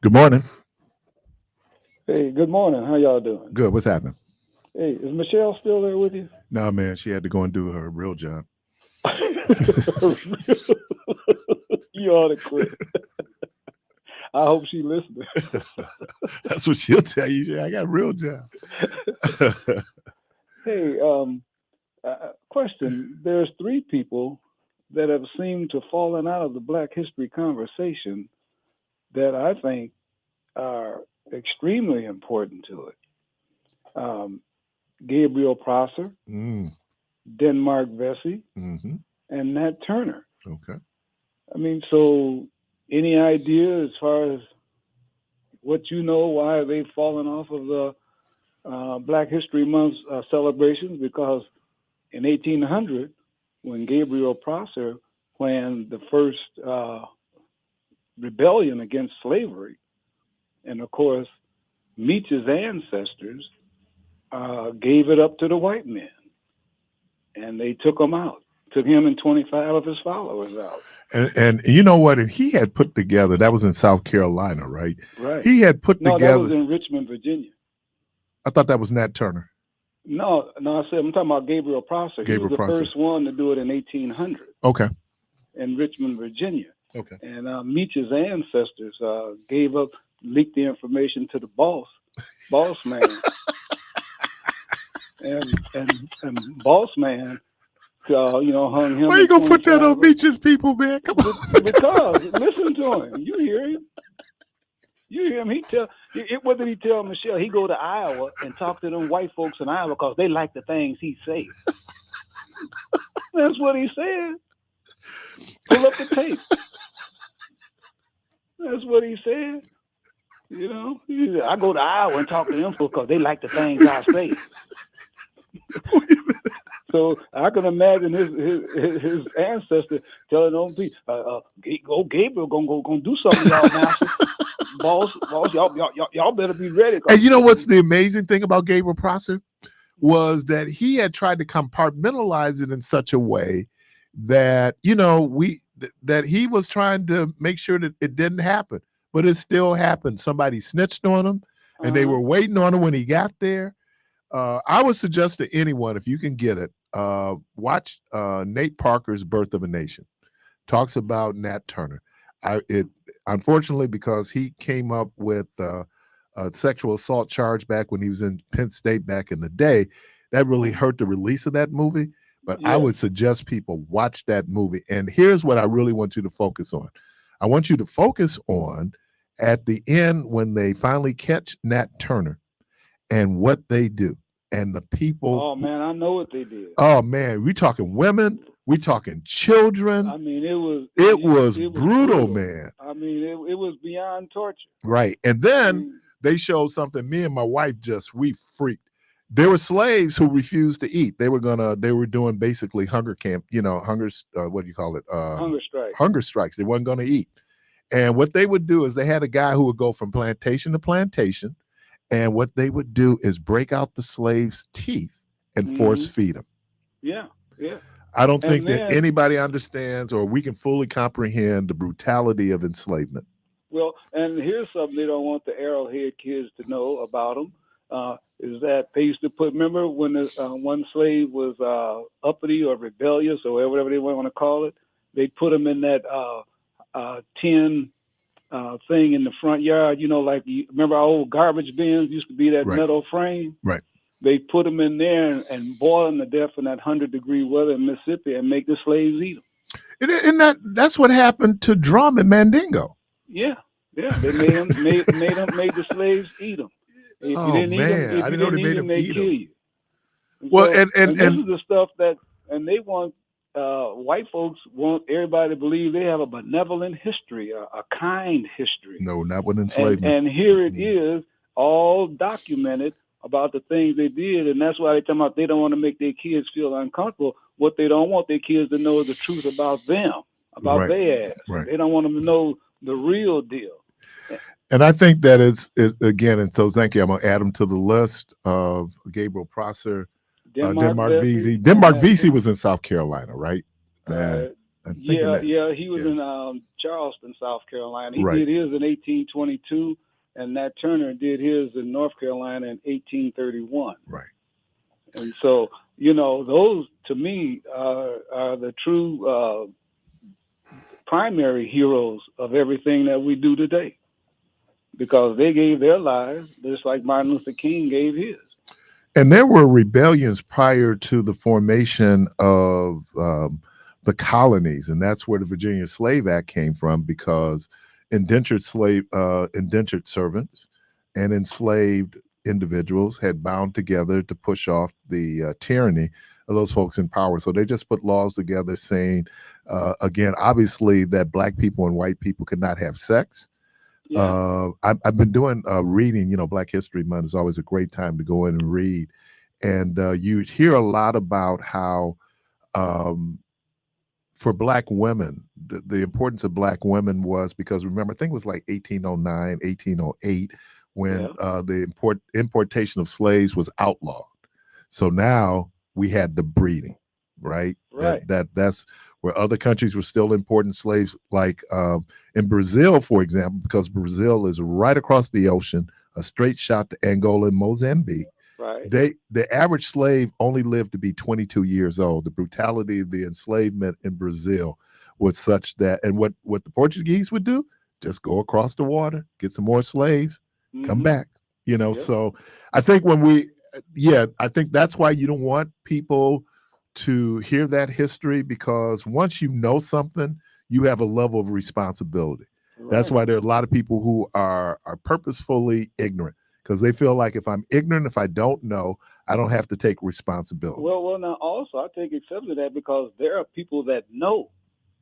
Good morning.
Hey, good morning. How y'all doing?
Good. What's happening?
Hey, is Michelle still there with you?
No, man. She had to go and do her real job.
You ought to quit. I hope she listening.
That's what she'll tell you. I got a real job.
Hey, question. There's 3 people that have seemed to fallen out of the Black history conversation that I think are extremely important to it. Gabriel Prosser, Denmark Vesey, and Nat Turner.
Okay.
I mean, so any idea as far as what you know, why are they falling off of the Black History Month celebrations? Because in 1800, when Gabriel Prosser planned the first rebellion against slavery, and of course, Meach's ancestors gave it up to the white men, and they took him out, took him and 25 of his followers out.
And you know what? And he had put together, that was in South Carolina, right?
Right.
He had put
No,
together.
that was in Richmond, Virginia.
I thought that was Nat Turner.
No, I said, I'm talking about Gabriel Prosser. He was the first one to do it in 1800.
Okay.
In Richmond, Virginia.
Okay.
And Meach's ancestors gave up, leaked the information to the boss man. and boss man, hung him.
Why are you gonna put that on Meach's people, man? Come on.
Because listen to him. You hear him. You hear him. What did he tell Michelle? He go to Iowa and talk to them white folks in Iowa because they like the things he says. That's what he said. Pull up the tape. That's what he said. I go to Iowa and talk to them because they like the things I say. So I can imagine his ancestor telling them people, Gabriel gonna do something, y'all master. Boss, y'all better be ready.
And you know what's the amazing thing about Gabriel Prosser was that he had tried to compartmentalize it in such a way that that he was trying to make sure that it didn't happen, but it still happened. Somebody snitched on him, and they were waiting on him when he got there. I would suggest to anyone, if you can get it, watch Nate Parker's Birth of a Nation. Talks about Nat Turner. Unfortunately, because he came up with a sexual assault charge back when he was in Penn State back in the day, that really hurt the release of that movie. But I would suggest people watch that movie. And here's what I really want you to focus on. I want you to focus on at the end when they finally catch Nat Turner and what they do. And the people.
Oh, man, I know what they did.
Oh, man, we talking women. We talking children.
I mean, it
was brutal, man.
I mean, it was beyond torture.
Right. And then they showed something. Me and my wife we freaked. There were slaves who refused to eat. They were doing basically hunger camp, what do you call it?
Hunger strikes.
Hunger strikes. They weren't going to eat. And what they would do is they had a guy who would go from plantation to plantation. And what they would do is break out the slaves' teeth and force feed them.
Yeah.
I don't think that anybody understands or we can fully comprehend the brutality of enslavement.
Well, and here's something they don't want the Arrowhead kids to know about them, is that they used to remember when one slave was uppity or rebellious or whatever they want to call it, they'd put him in that tin thing in the front yard, remember our old garbage bins used to be that metal frame?
Right.
They put them in there and boil them to death in that 100-degree weather in Mississippi and make the slaves eat them.
And that's what happened to Drum and Mandingo.
Yeah. They made the slaves eat them. If you didn't eat them,
I didn't know they made them
they
eat
kill
them.
you.
Well,
so,
and
this is the stuff that, and they want white folks want everybody to believe they have a benevolent history, a kind history.
No, not with enslavement.
And here it is, all documented about the things they did, and that's why they talking about they don't want to make their kids feel uncomfortable. What they don't want their kids to know is the truth about them, about their ass.
Right.
They don't want them to know the real deal.
And I think that again, and so thank you. I'm gonna add them to the list of Gabriel Prosser, Denmark Vesey. Denmark Vesey was in South Carolina, right?
Yeah, he was in Charleston, South Carolina. He did his in 1822, and Nat Turner did his in North Carolina in 1831.
Right.
And so, you know, those to me are the true primary heroes of everything that we do today, because they gave their lives just like Martin Luther King gave his.
And there were rebellions prior to the formation of the colonies, and that's where the Virginia Slave Act came from, because indentured servants and enslaved individuals had bound together to push off the tyranny of those folks in power. So they just put laws together saying, again, obviously that Black people and white people could not have sex. Yeah. I've been doing reading, you know, Black History Month is always a great time to go in and read. And you hear a lot about how for Black women, the importance of Black women was because, remember, I think it was like 1809, 1808, when the importation of slaves was outlawed. So now we had the breeding, right? That's where other countries were still importing slaves, like in Brazil, for example, because Brazil is right across the ocean, a straight shot to Angola and Mozambique.
Right.
The average slave only lived to be 22 years old. The brutality of the enslavement in Brazil was such that, and what the Portuguese would do, just go across the water, get some more slaves, come back, you know. So I think I think that's why you don't want people to hear that history, because once you know something, you have a level of responsibility. Right. That's why there are a lot of people who are purposefully ignorant, because they feel like if I'm ignorant, if I don't know, I don't have to take responsibility.
Well, now also I take exception to that, because there are people that know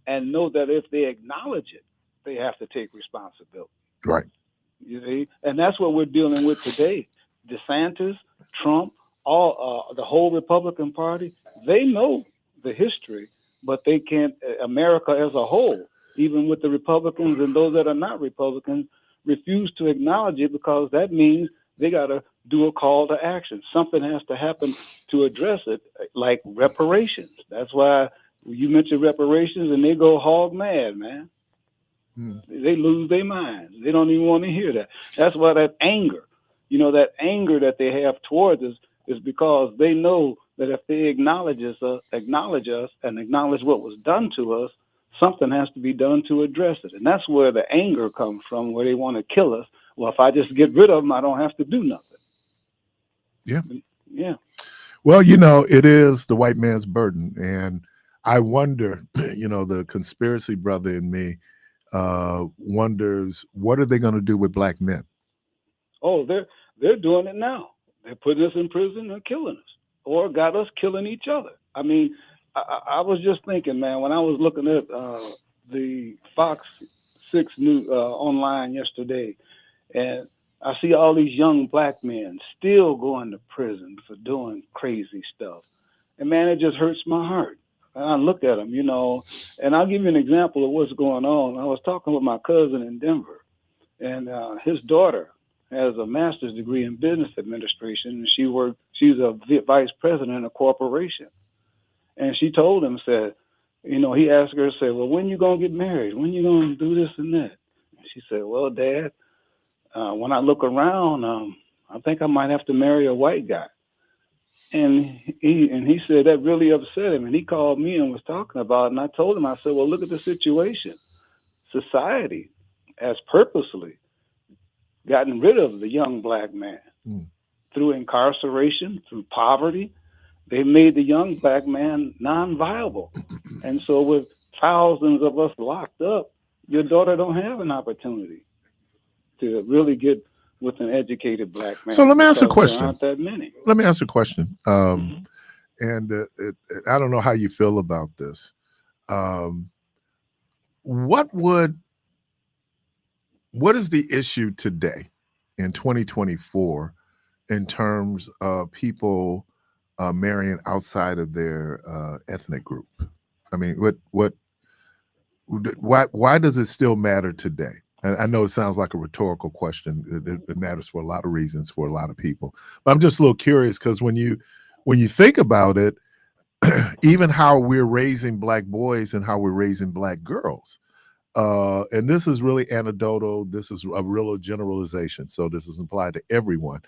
and know that if they acknowledge it, they have to take responsibility.
Right.
You see, and that's what we're dealing with today. DeSantis, Trump, all the whole Republican Party, they know the history, but they can't. America as a whole, even with the Republicans and those that are not Republicans, refuse to acknowledge it, because that means they got to do a call to action. Something has to happen to address it, like reparations. That's why you mentioned reparations, and they go hog mad, man. They lose their minds. They don't even want to hear that. That's why that anger, you know, that anger that they have towards us is because they know that if they acknowledge us and acknowledge what was done to us, something has to be done to address it. And that's where the anger comes from, where they want to kill us. Well, if I just get rid of them, I don't have to do nothing.
Yeah.
Yeah.
Well, you know, it is the white man's burden. And I wonder, you know, the conspiracy brother in me wonders, what are they going to do with Black men?
Oh, they're doing it now. They're putting us in prison and killing us, or got us killing each other. I mean, I was just thinking, man, when I was looking at the Fox 6 news online yesterday, and I see all these young Black men still going to prison for doing crazy stuff. And man, it just hurts my heart. And I look at them, you know, and I'll give you an example of what's going on. I was talking with my cousin in Denver, and his daughter has a master's degree in business administration, and she's a vice president in a corporation. And she told him, said, you know, he asked her, said, well, when you going to get married? When you going to do this and that? And she said, well, Dad, when I look around, I think I might have to marry a white guy. And he said that really upset him. And he called me and was talking about it. And I told him, I said, well, look at the situation. Society has purposely gotten rid of the young Black man through incarceration, through poverty. They made the young Black man non-viable. And so with thousands of us locked up, your daughter don't have an opportunity to really get with an educated Black man.
So let me ask a question.
There aren't that many.
Let me ask a question. And I don't know how you feel about this. What is the issue today in 2024 in terms of people marrying outside of their ethnic group? I mean, why does it still matter today? And I know it sounds like a rhetorical question. It matters for a lot of reasons for a lot of people. But I'm just a little curious because when you think about it, even how we're raising Black boys and how we're raising Black girls, and this is really anecdotal. This is a real generalization, so this is applied to everyone,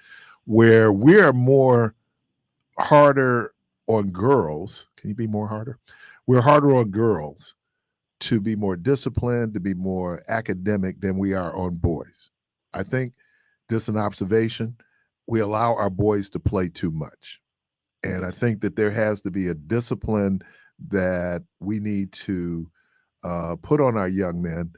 where we are more harder on girls. Can you be more harder? We're harder on girls to be more disciplined, to be more academic than we are on boys. I think just an observation, we allow our boys to play too much. And I think that there has to be a discipline that we need to put on our young men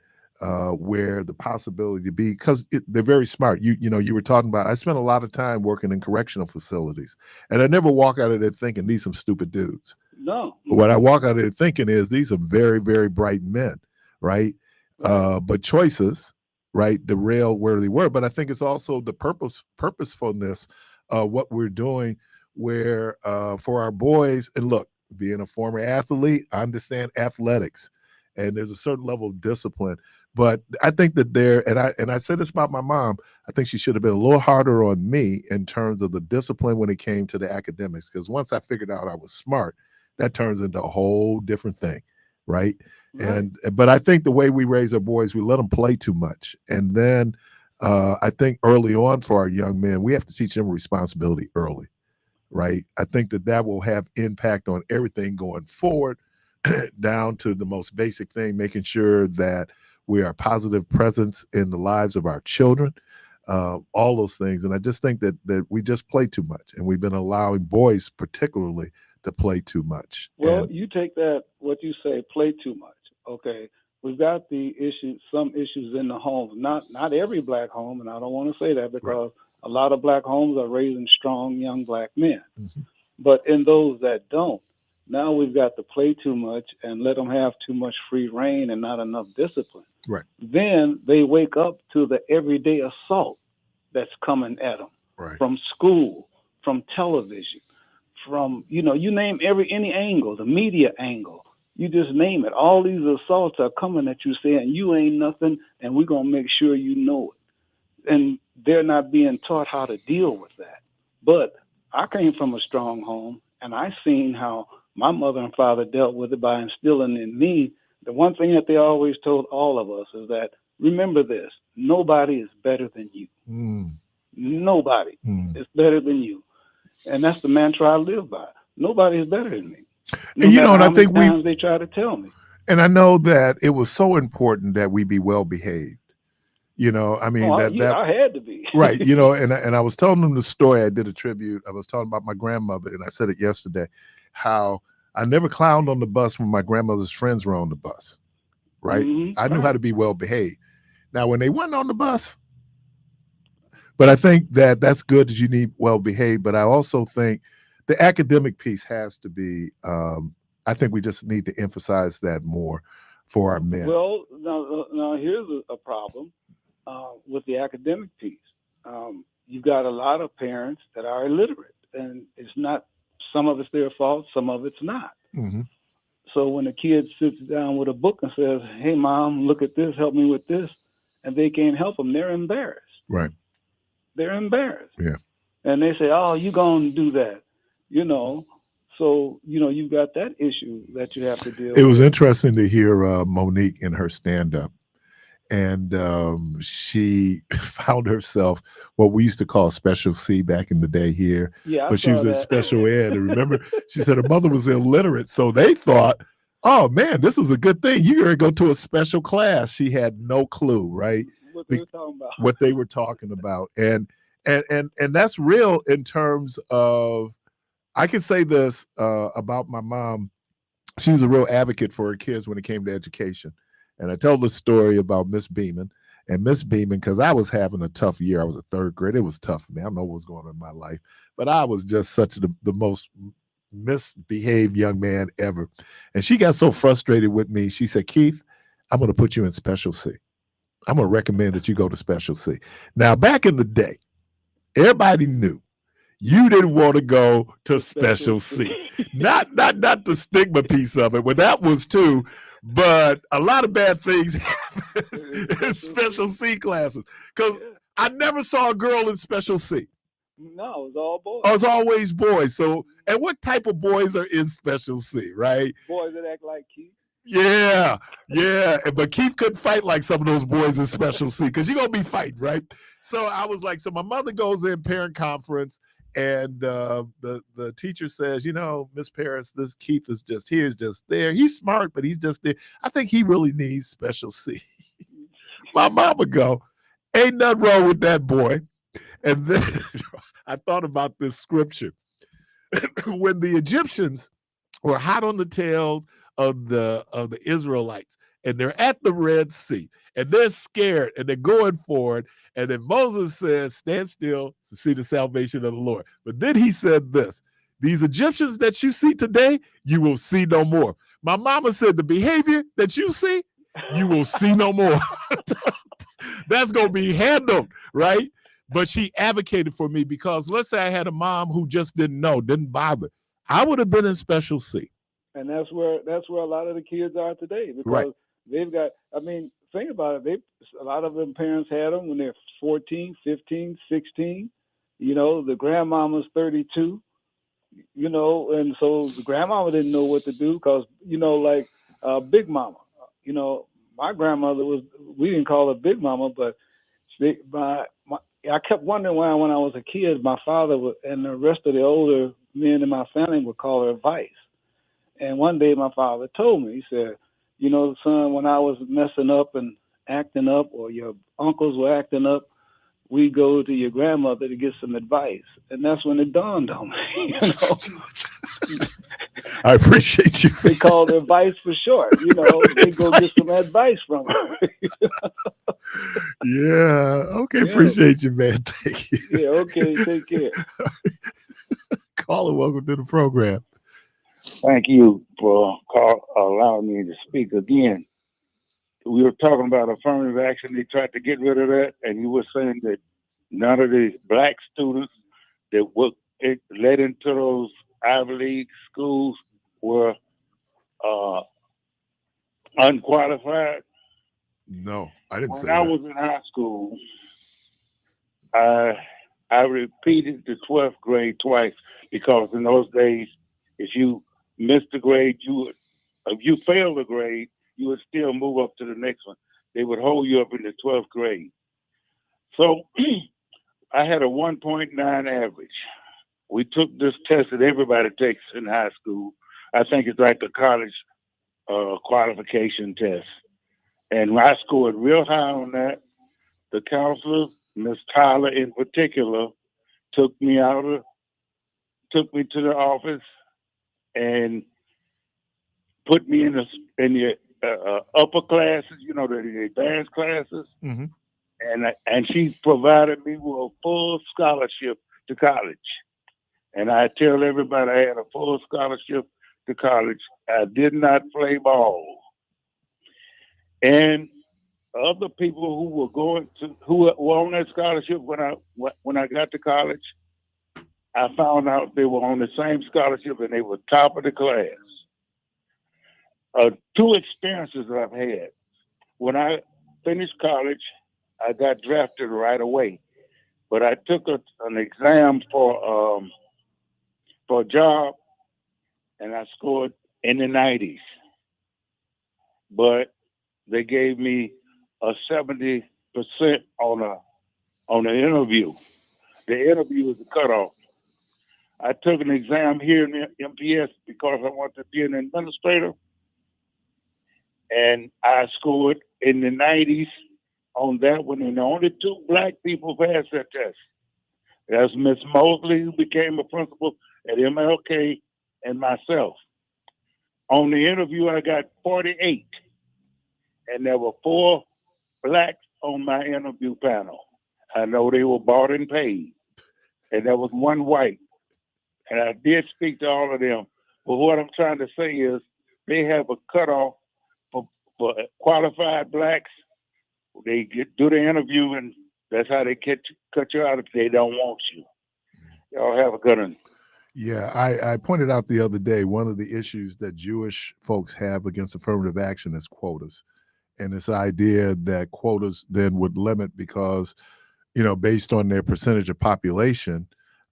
where the possibility to be, because they're very smart. You were talking about, I spent a lot of time working in correctional facilities, and I never walk out of there thinking these some stupid dudes.
No.
What I walk out of there thinking is these are very, very bright men, right? But choices, right, derail where they were. But I think it's also the purposefulness of what we're doing where for our boys, and look, being a former athlete, I understand athletics, and there's a certain level of discipline. But I think that and I said this about my mom, I think she should have been a little harder on me in terms of the discipline when it came to the academics. Because once I figured out I was smart, that turns into a whole different thing, right? But I think the way we raise our boys, we let them play too much. And then I think early on for our young men, we have to teach them responsibility early, right? I think that will have impact on everything going forward, down to the most basic thing, making sure that we are a positive presence in the lives of our children, all those things. And I just think that we just play too much, and we've been allowing boys particularly to play too much.
Well, you take that, what you say, play too much. Okay. We've got some issues in the homes, not every Black home, and I don't want to say that because a lot of Black homes are raising strong young Black men. Mm-hmm. But in those that don't, now we've got to play too much and let them have too much free reign and not enough discipline.
Right.
Then they wake up to the everyday assault that's coming at them from school, from television, from, you name any angle, the media angle, you just name it. All these assaults are coming at you saying you ain't nothing, and we're going to make sure you know it. And they're not being taught how to deal with that. But I came from a strong home, and I seen how my mother and father dealt with it by instilling in me. The one thing that they always told all of us is that, remember this, nobody is better than you. Nobody is better than you. And that's the mantra I live by. Nobody is better than me. No,
and and I think
they try to tell me.
And I know that it was so important that we be well behaved. I mean,
I had to be.
Right. And I was telling them the story. I did a tribute. I was talking about my grandmother, and I said it yesterday, how I never clowned on the bus when my grandmother's friends were on the bus. Right. Mm-hmm. I knew how to be well behaved. Now, when they weren't on the bus, but I think that's good that you need well behaved. But I also think the academic piece has to be, I think we just need to emphasize that more for our men.
Well, now here's a problem with the academic piece. You've got a lot of parents that are illiterate, and it's not, some of it's their fault, some of it's not. Mm-hmm. So when a kid sits down with a book and says, hey, Mom, look at this, help me with this, and they can't help them, they're embarrassed.
Right.
They're embarrassed.
Yeah.
And they say, oh, you're going to do that. So, you've got that issue that you have to deal with.
It was interesting to hear Monique in her stand-up. And she found herself what we used to call Special C back in the day here.
Yeah,
but she was in special ed. And remember, she said her mother was illiterate. So they thought, oh, man, this is a good thing. You're going to go to a special class. She had no clue, right? What they were talking about. And that's real in terms of, I can say this about my mom. She was a real advocate for her kids when it came to education. And I told the story about Miss Beeman. And Miss Beeman, because I was having a tough year. I was a third grade. It was tough for me. I don't know what was going on in my life. But I was just such the most misbehaved young man ever. And she got so frustrated with me. She said, Keith, I'm going to put you in Special C. I'm going to recommend that you go to Special C. Now, back in the day, everybody knew you didn't want to go to Special C. Not the stigma piece of it, but that was too. but a lot of bad things happen in special C classes. Because I never saw a girl in special C.
No, it was all boys.
Oh, it's always boys. So, and what type of boys are in special C, right?
Boys that act like Keith.
Yeah. But Keith couldn't fight like some of those boys in special C because you're going to be fighting, right? So I was like, so my mother goes in parent conference and the teacher says, Miss Parris, this Keith is just here, is just there. He's smart, but he's just there. I think he really needs special C. My mama go, ain't nothing wrong with that boy. And then I thought about this scripture. When the Egyptians were hot on the tails of the Israelites, and they're at the Red Sea, and they're scared, and they're going forward, and then Moses says, stand still to see the salvation of the Lord. But then he said this, these Egyptians that you see today, you will see no more. My mama said the behavior that you see, you will see no more. That's going to be handled, right? But she advocated for me because let's say I had a mom who just didn't know, didn't bother. I would have been in special C.
And that's where a lot of the kids are today because they've got, think about it. A lot of them parents had them when they're 14, 15, 16. The grandmama's 32, and so the grandmama didn't know what to do because, like Big Mama, my grandmother we didn't call her Big Mama, but I kept wondering why when I was a kid, my father and the rest of the older men in my family would call her Vice. And one day my father told me, he said, son, when I was messing up and acting up or your uncles were acting up, we go to your grandmother to get some advice. And that's when it dawned on me,
I appreciate you.
They call her Vice for short, they go get some advice from her.
Yeah. Okay. Yeah. Appreciate you, man. Thank you.
Yeah. Okay. Take care.
Caller, welcome to the program.
Thank you for allowing me to speak again. We were talking about affirmative action. They tried to get rid of that, and you were saying that none of the black students that were led into those Ivy League schools were unqualified.
No, I didn't say
that. When I was in high school, I repeated the 12th grade twice because in those days, if you missed the grade, if you failed the grade, you would still move up to the next one. They would hold you up in the 12th grade. So I had a 1.9 average. We took this test that everybody takes in high school. I think it's like a college qualification test. And I scored real high on that. The counselor, Miss Tyler in particular, took me to the office and put me in the upper classes, the advanced classes. Mm-hmm. And she provided me with a full scholarship to college. And I tell everybody I had a full scholarship to college. I did not play ball. And other people who were on that scholarship when I got to college, I found out they were on the same scholarship and they were top of the class. Two experiences that I've had. When I finished college, I got drafted right away, but I took an exam for a job, and I scored in the 90s. But they gave me a 70% on the interview. The interview was the cutoff. I took an exam here in the MPS because I wanted to be an administrator, and I scored in the 90s on that one, and only two black people passed that test. That's Miss Mosley, who became a principal at MLK, and myself. On the interview, I got 48, and there were 4 blacks on my interview panel. I know they were bought and paid, and there was 1 white. And I did speak to all of them. But what I'm trying to say is they have a cutoff for qualified blacks. They do the interview, and that's how they cut you out if they don't want you. Y'all have a good one.
Yeah, I pointed out the other day, one of the issues that Jewish folks have against affirmative action is quotas. And this idea that quotas then would limit because, based on their percentage of population,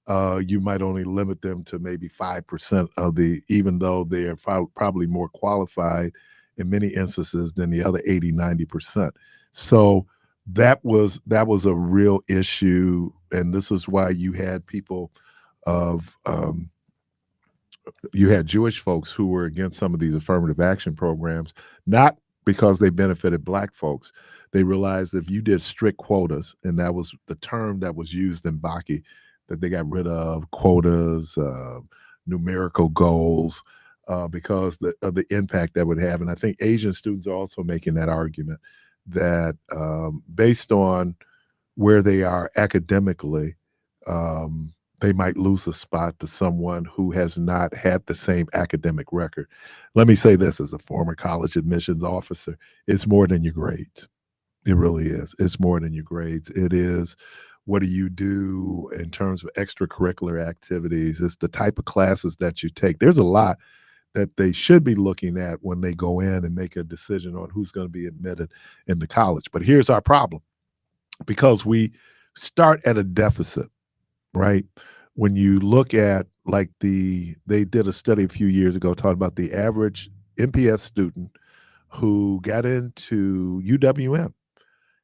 you might only limit them to maybe 5% of even though they are probably more qualified in many instances than the other 80, 90%. So that was a real issue. And this is why you had people of, you had Jewish folks who were against some of these affirmative action programs, not because they benefited black folks. They realized if you did strict quotas, and that was the term that was used in Baki, that they got rid of quotas, numerical goals, because of the impact that would have. And I think Asian students are also making that argument that based on where they are academically, they might lose a spot to someone who has not had the same academic record. Let me say this as a former college admissions officer, it's more than your grades. It really is. It's more than your grades. It is, what do you do in terms of extracurricular activities? It's the type of classes that you take. There's a lot that they should be looking at when they go in and make a decision on who's going to be admitted into college. But here's our problem. Because we start at a deficit, right? When you look at they did a study a few years ago talking about the average MPS student who got into UWM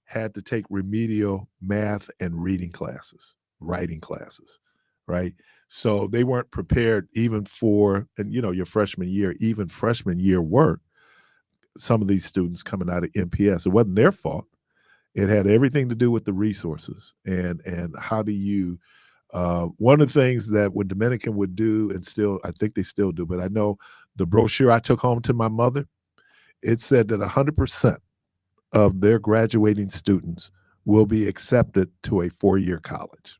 had to take remedial math and reading classes, writing classes, right? So they weren't prepared even for, and your freshman year, even freshman year work, some of these students coming out of MPS, it wasn't their fault. It had everything to do with the resources and how do you, one of the things that when Dominican would do, and still, I think they still do, but I know the brochure I took home to my mother, it said that 100% of their graduating students will be accepted to a 4-year college.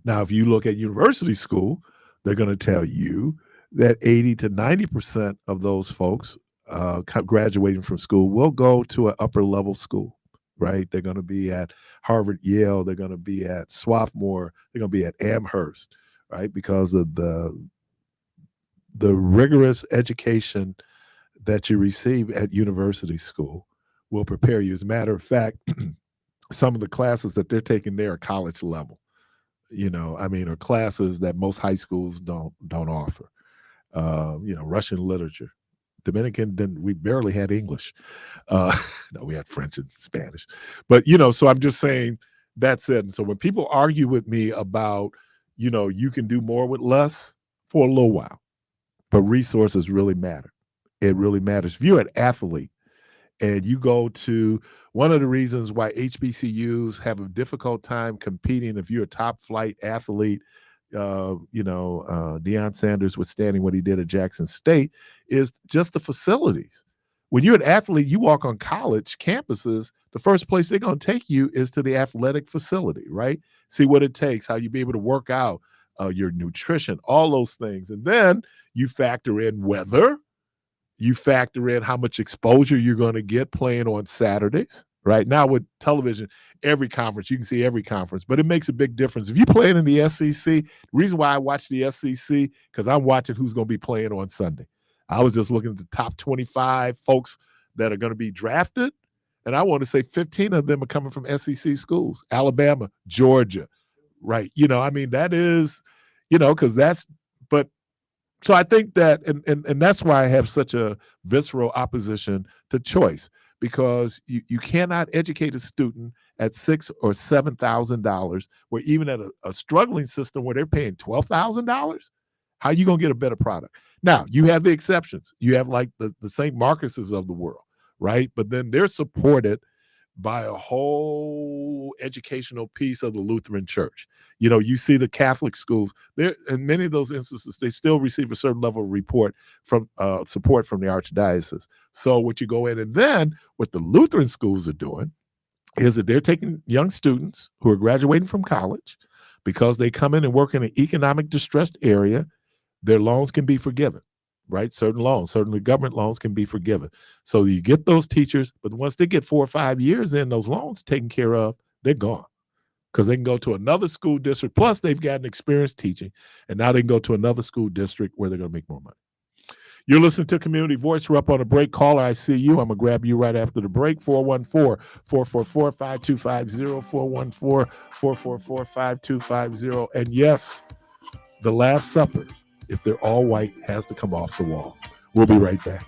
Now, if you look at university school, they're going to tell you that 80 to 90% of those folks graduating from school will go to an upper level school, right? They're going to be at Harvard, Yale. They're going to be at Swarthmore. They're going to be at Amherst, right? Because of the rigorous education that you receive at university school will prepare you. As a matter of fact, some of the classes that they're taking there are college level, or classes that most high schools don't offer. Russian literature. Dominican, we barely had English. No, we had French and Spanish. But, so I'm just saying that's it. And so when people argue with me about, you can do more with less for a little while, but resources really matter. It really matters. If you're an athlete and you go to, one of the reasons why HBCUs have a difficult time competing, if you're a top flight athlete, Deion Sanders withstanding what he did at Jackson State, is just the facilities. When you're an athlete, you walk on college campuses, the first place they're going to take you is to the athletic facility, right? See what it takes, how you be able to work out, your nutrition, all those things. And then you factor in weather, you factor in how much exposure you're going to get playing on Saturdays. Right now with television, every conference, you can see every conference, but it makes a big difference. If you're playing in the SEC, the reason why I watch the SEC, because I'm watching who's going to be playing on Sunday. I was just looking at the top 25 folks that are going to be drafted, and I want to say 15 of them are coming from SEC schools, Alabama, Georgia, right? That is, because that's, but so I think that, and that's why I have such a visceral opposition to choice, because you cannot educate a student at $6,000 or $7,000, where even at a struggling system where they're paying $12,000, how are you going to get a better product? Now, you have the exceptions. You have like the St. Marcuses of the world, right? But then they're supported by a whole educational piece of the Lutheran Church. You see the Catholic schools there, in many of those instances, they still receive a certain level of support from the archdiocese. So what you go in, and then what the Lutheran schools are doing is that they're taking young students who are graduating from college because they come in and work in an economic distressed area. Their loans can be forgiven, right? Certain loans, certainly government loans can be forgiven. So you get those teachers, but once they get 4 or 5 years in, those loans taken care of, they're gone. because they can go to another school district. Plus, they've gotten experience teaching, and now they can go to another school district where they're going to make more money. You're listening to Community Voice. We're up on a break. Caller, I see you. I'm going to grab you right after the break. 414-444-5250, 414-444-5250. And yes, the Last Supper, if they're all white, has to come off the wall. We'll be right back.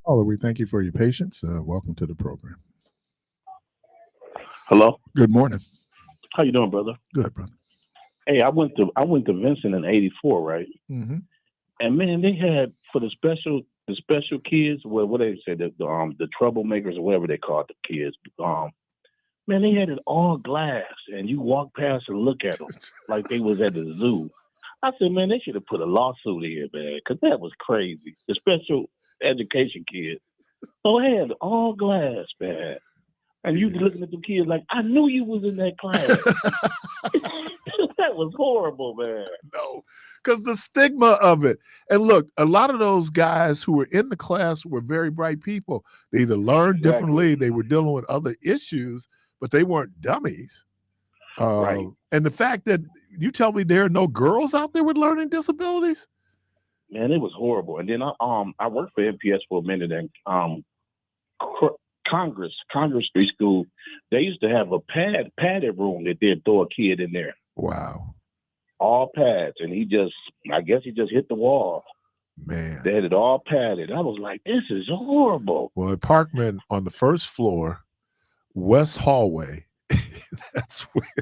Caller, we thank you for your patience. Welcome to the program.
Hello.
Good morning.
How you doing, brother?
Good, brother.
Hey, I went to Vincent in '84, right?
Mm-hmm.
And man, they had for the special kids, what they say, the troublemakers or whatever they call the kids. Man, they had it all glass, and you walk past and look at them like they was at the zoo. I said, man, they should have put a lawsuit in, man, because that was crazy. The special education kids. So they had all glass, man. And you looking at the kids like, I knew you was in that class. That was horrible, man.
No, because the stigma of it. And look, a lot of those guys who were in the class were very bright people. They either learned differently, they were dealing with other issues, but they weren't dummies.
Right.
And the fact that you tell me there are no girls out there with learning disabilities?
Man, it was horrible. And then I worked for MPS for a minute, and Congress Street School, they used to have a padded room that they'd throw a kid in there.
Wow.
All pads, and I guess he just hit the wall.
Man.
They had it all padded. I was like, this is horrible.
Well, at Parkman on the first floor, West Hallway, that's where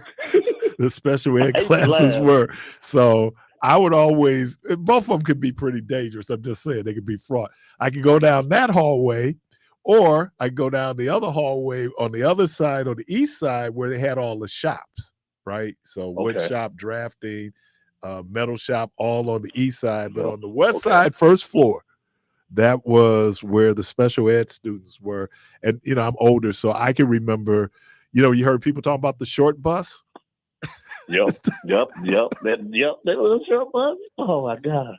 the special ed classes were. So I would always, both of them could be pretty dangerous. I'm just saying they could be fraught. I could go down that hallway, or I could go down the other hallway on the other side, on the east side, where they had all the shops, right? So wood shop, drafting, metal shop, all on the east side. But on the west side, first floor, that was where the special ed students were. And, I'm older, so I can remember, you heard people talk about the short bus.
Yep. That was a short bus. Oh my God.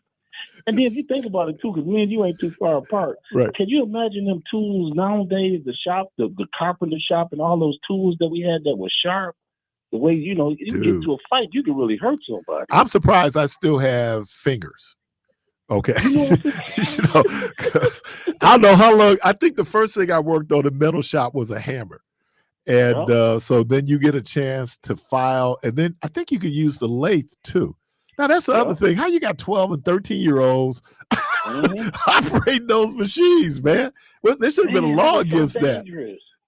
And then if you think about it too, because me and you ain't too far apart.
Right.
Can you imagine them tools nowadays, the shop, the carpenter shop, and all those tools that we had that were sharp? The way, you get into a fight, you can really hurt somebody.
I'm surprised I still have fingers. Okay. 'Cause I don't know how long. I think the first thing I worked on in metal shop was a hammer. And so then you get a chance to file. And then I think you could use the lathe too. Now, that's the other thing. How you got 12 and 13-year-olds operating those machines, man? Well, there should have been a law against that.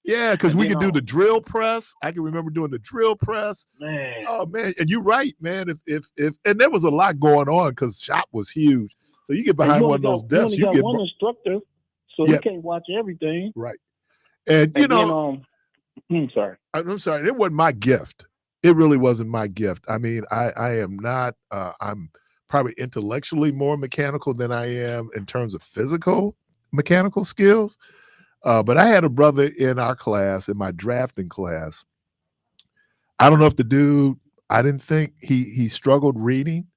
Yeah, because we could do the drill press. I can remember doing the drill press.
Man.
Oh, man. And you're right, man. If and there was a lot going on because shop was huge. So you get behind one of those desks.
You got one instructor, so he can't watch everything.
Right. And,
I'm sorry.
I'm sorry. It wasn't my gift. It really wasn't my gift. I mean, I am not, I'm probably intellectually more mechanical than I am in terms of physical mechanical skills. But I had a brother in our class, in my drafting class. I don't know if the dude, I didn't think he struggled reading,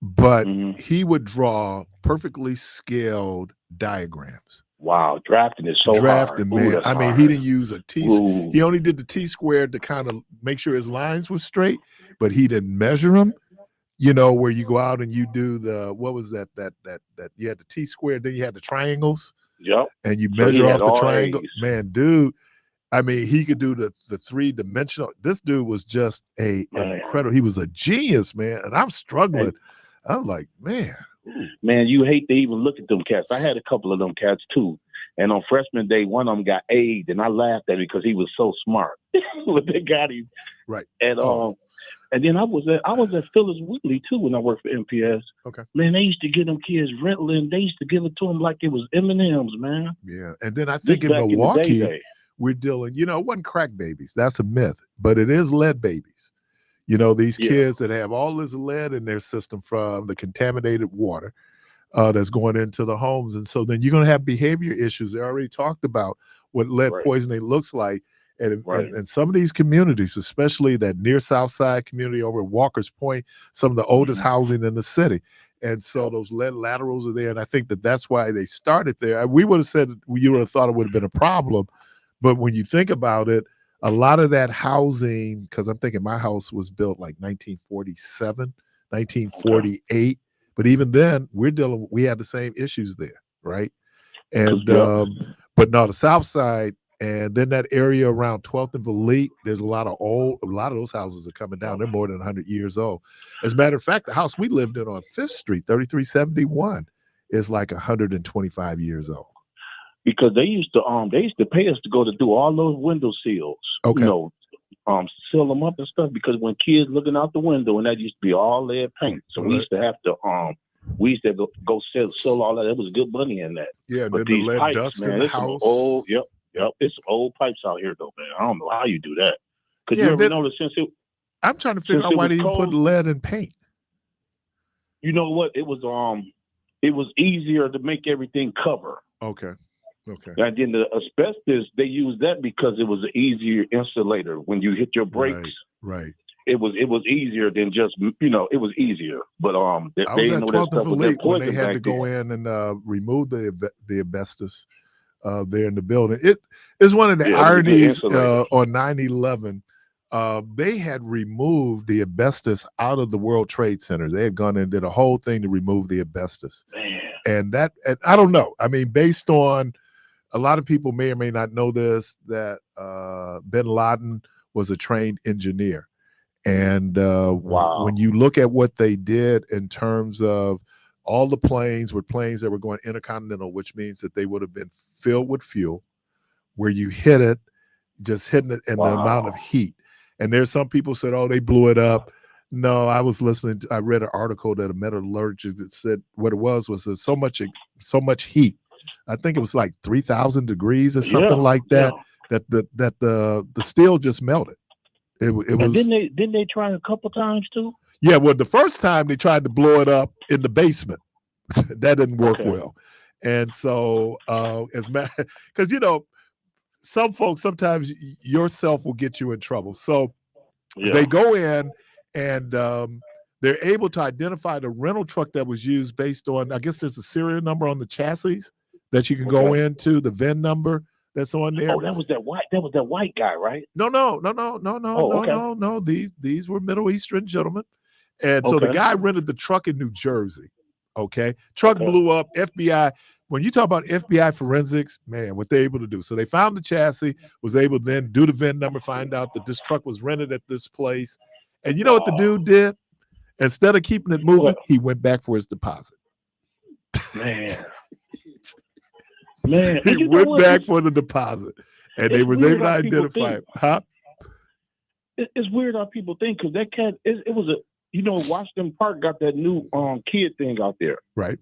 but he would draw perfectly scaled diagrams.
Wow, drafting is so hard.
Man.
Ooh,
I mean, he didn't use a T. He only did the T-squared to kind of make sure his lines were straight, but he didn't measure them. Where you go out and you do the, what was that you had the T-squared, then you had the triangles.
Yep.
And you measure off the triangle. Man, dude, I mean, he could do the three-dimensional. This dude was just incredible. He was a genius, man. And I'm struggling. I'm like, man.
Man, you hate to even look at them cats. I had a couple of them cats too. And on freshman day, one of them got A's, and I laughed at him because he was so smart. But they got him.
Right.
And then I was at Phyllis Wheatley too when I worked for MPS.
Okay.
Man, they used to give them kids Ritalin. They used to give it to them like it was M&Ms, man.
Yeah. And then I think in Milwaukee, we're dealing, it wasn't crack babies. That's a myth, but it is lead babies. These kids that have all this lead in their system from the contaminated water that's going into the homes. And so then you're going to have behavior issues. They already talked about what lead poisoning looks like. And some of these communities, especially that near South Side community over at Walker's Point, some of the oldest housing in the city. And so those lead laterals are there. And I think that's why they started there. We would have said, you would have thought it would have been a problem. But when you think about it, a lot of that housing, because I'm thinking my house was built like 1947, 1948. But even then, we had the same issues there, right? And but no, the South Side, and then that area around 12th and Valete, there's a lot of those houses are coming down. They're more than 100 years old. As a matter of fact, the house we lived in on 5th Street, 3371, is like 125 years old.
Because they used to pay us to go to do all those window seals.
Okay.
Seal them up and stuff, because when kids looking out the window, and that used to be all lead paint. So we used to have to go sell all that. There was good money in that.
Yeah,
but
then
these
the lead
pipes,
dust
man,
in the house.
Yep. It's old pipes out here though, man. I don't know how you do that. Because you ever notice
I'm trying to figure out why they didn't put lead in paint.
You know what? It was easier to make everything cover.
Okay.
And then the asbestos, they used that because it was an easier insulator. When you hit your brakes,
right.
It was easier than just it was easier. But they didn't know that stuff was in
when
poison
they had
back
to go
then.
in and remove the asbestos there in the building. It is one of the ironies on 9/11. they had removed the asbestos out of the World Trade Center. They had gone and did a whole thing to remove the asbestos.
Man.
And I don't know. I mean, based on a lot of people may or may not know this, that bin Laden was a trained engineer. And
Wow.
when you look at what they did in terms of all the planes were planes that were going intercontinental, which means that they would have been filled with fuel, where you hit it, just hitting it, and the amount of heat. And there's some people said, oh, they blew it up. No, I read an article that a metallurgist that said what it was so much heat. I think it was like 3,000 degrees or something like that, that the steel just melted. It was.
And didn't they try a couple times too?
Yeah, well, the first time they tried to blow it up in the basement. That didn't work well. And so because some folks, sometimes yourself will get you in trouble. So they go in and they're able to identify the rental truck that was used based on, I guess there's a serial number on the chassis that you can go into, the VIN number that's on there.
Oh, that was that white guy, right?
No. These were Middle Eastern gentlemen. And so the guy rented the truck in New Jersey. Okay. Truck blew up. FBI. When you talk about FBI forensics, man, what they're able to do. So they found the chassis, was able to then do the VIN number, find out that this truck was rented at this place. And you know what the dude did? Instead of keeping it moving, he went back for his deposit.
Man.
He went back for the deposit. And they was able to identify him. Huh?
It's weird how people think, because that cat, it was Washington Park got that new kid thing out there.
Right.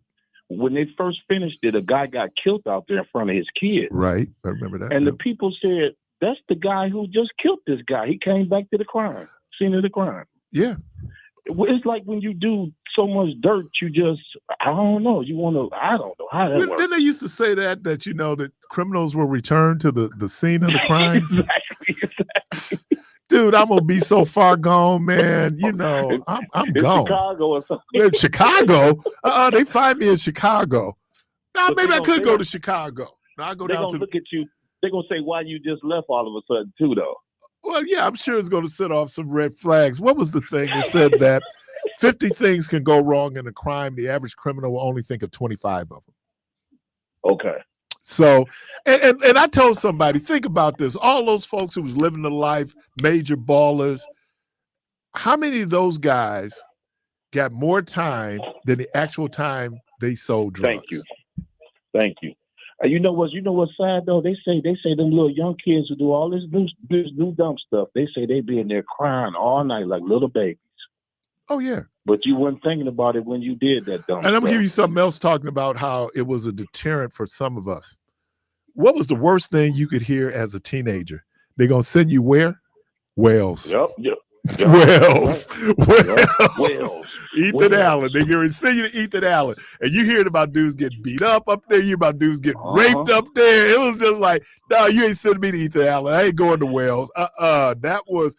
When they first finished it, a guy got killed out there in front of his kid.
Right. I remember that.
And the people said, that's the guy who just killed this guy. He came back to the scene of the crime.
Yeah.
It's like when you do so much dirt, you just, I don't know. I don't know how that works.
Didn't they used to say that criminals will return to the scene of the crime?
Exactly.
Dude, I'm gonna be so far gone, man. I'm gone.
Chicago or something.
In Chicago? They find me in Chicago. Now maybe I could go to Chicago. Now I go down to.
Look at you. They're gonna say why you just left all of a sudden too, though.
Well, yeah, I'm sure it's gonna set off some red flags. What was the thing that said that 50 things can go wrong in a crime? The average criminal will only think of 25 of them.
Okay.
So, and I told somebody, think about this. All those folks who was living the life, major ballers, how many of those guys got more time than the actual time they sold drugs?
Thank you. You know what's sad though? They say them little young kids who do all this new dumb stuff, they say they be in there crying all night like little babies.
Oh yeah.
But you weren't thinking about it when you did that dumb stuff.
And I'm gonna give you something else talking about how it was a deterrent for some of us. What was the worst thing you could hear as a teenager? They're gonna send you where? Wales.
Yep.
Wales.
Wales.
Ethan Allen. They're gonna send you to Ethan Allen. And you hearing about dudes getting beat up there, you hear about dudes getting raped up there. It was just like, no, you ain't sending me to Ethan Allen. I ain't going to Wales. That was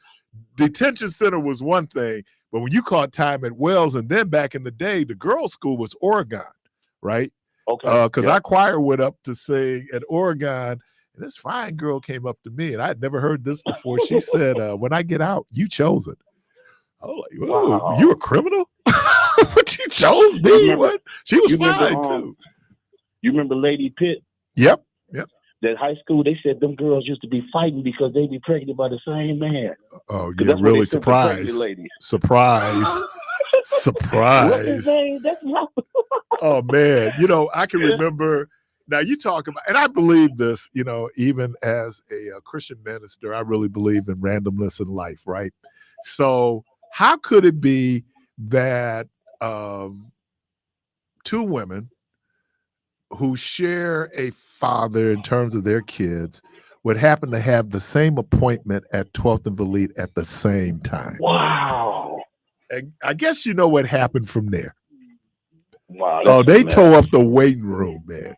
detention center was one thing. But when you caught time at Wells, and then back in the day, the girls' school was Oregon, right?
Okay.
Because our choir went up to sing at Oregon, and this fine girl came up to me, and I had never heard this before. She said, when I get out, you chose it. I was like, whoa, wow. You a criminal? But you chose me? What? She was fine, too.
You remember Lady Pitt?
Yep.
That high school, they said them girls used to be fighting because they be pregnant by the same man.
Oh, yeah, really surprised. Surprise.
What's his name? That's
Oh, man. I can remember, now you talk about, and I believe this, even as a Christian minister, I really believe in randomness in life, right? So how could it be that two women who share a father in terms of their kids would happen to have the same appointment at 12th and Valete at the same time?
Wow.
And I guess you know what happened from there.
Wow.
Oh, they tore up the waiting room, man.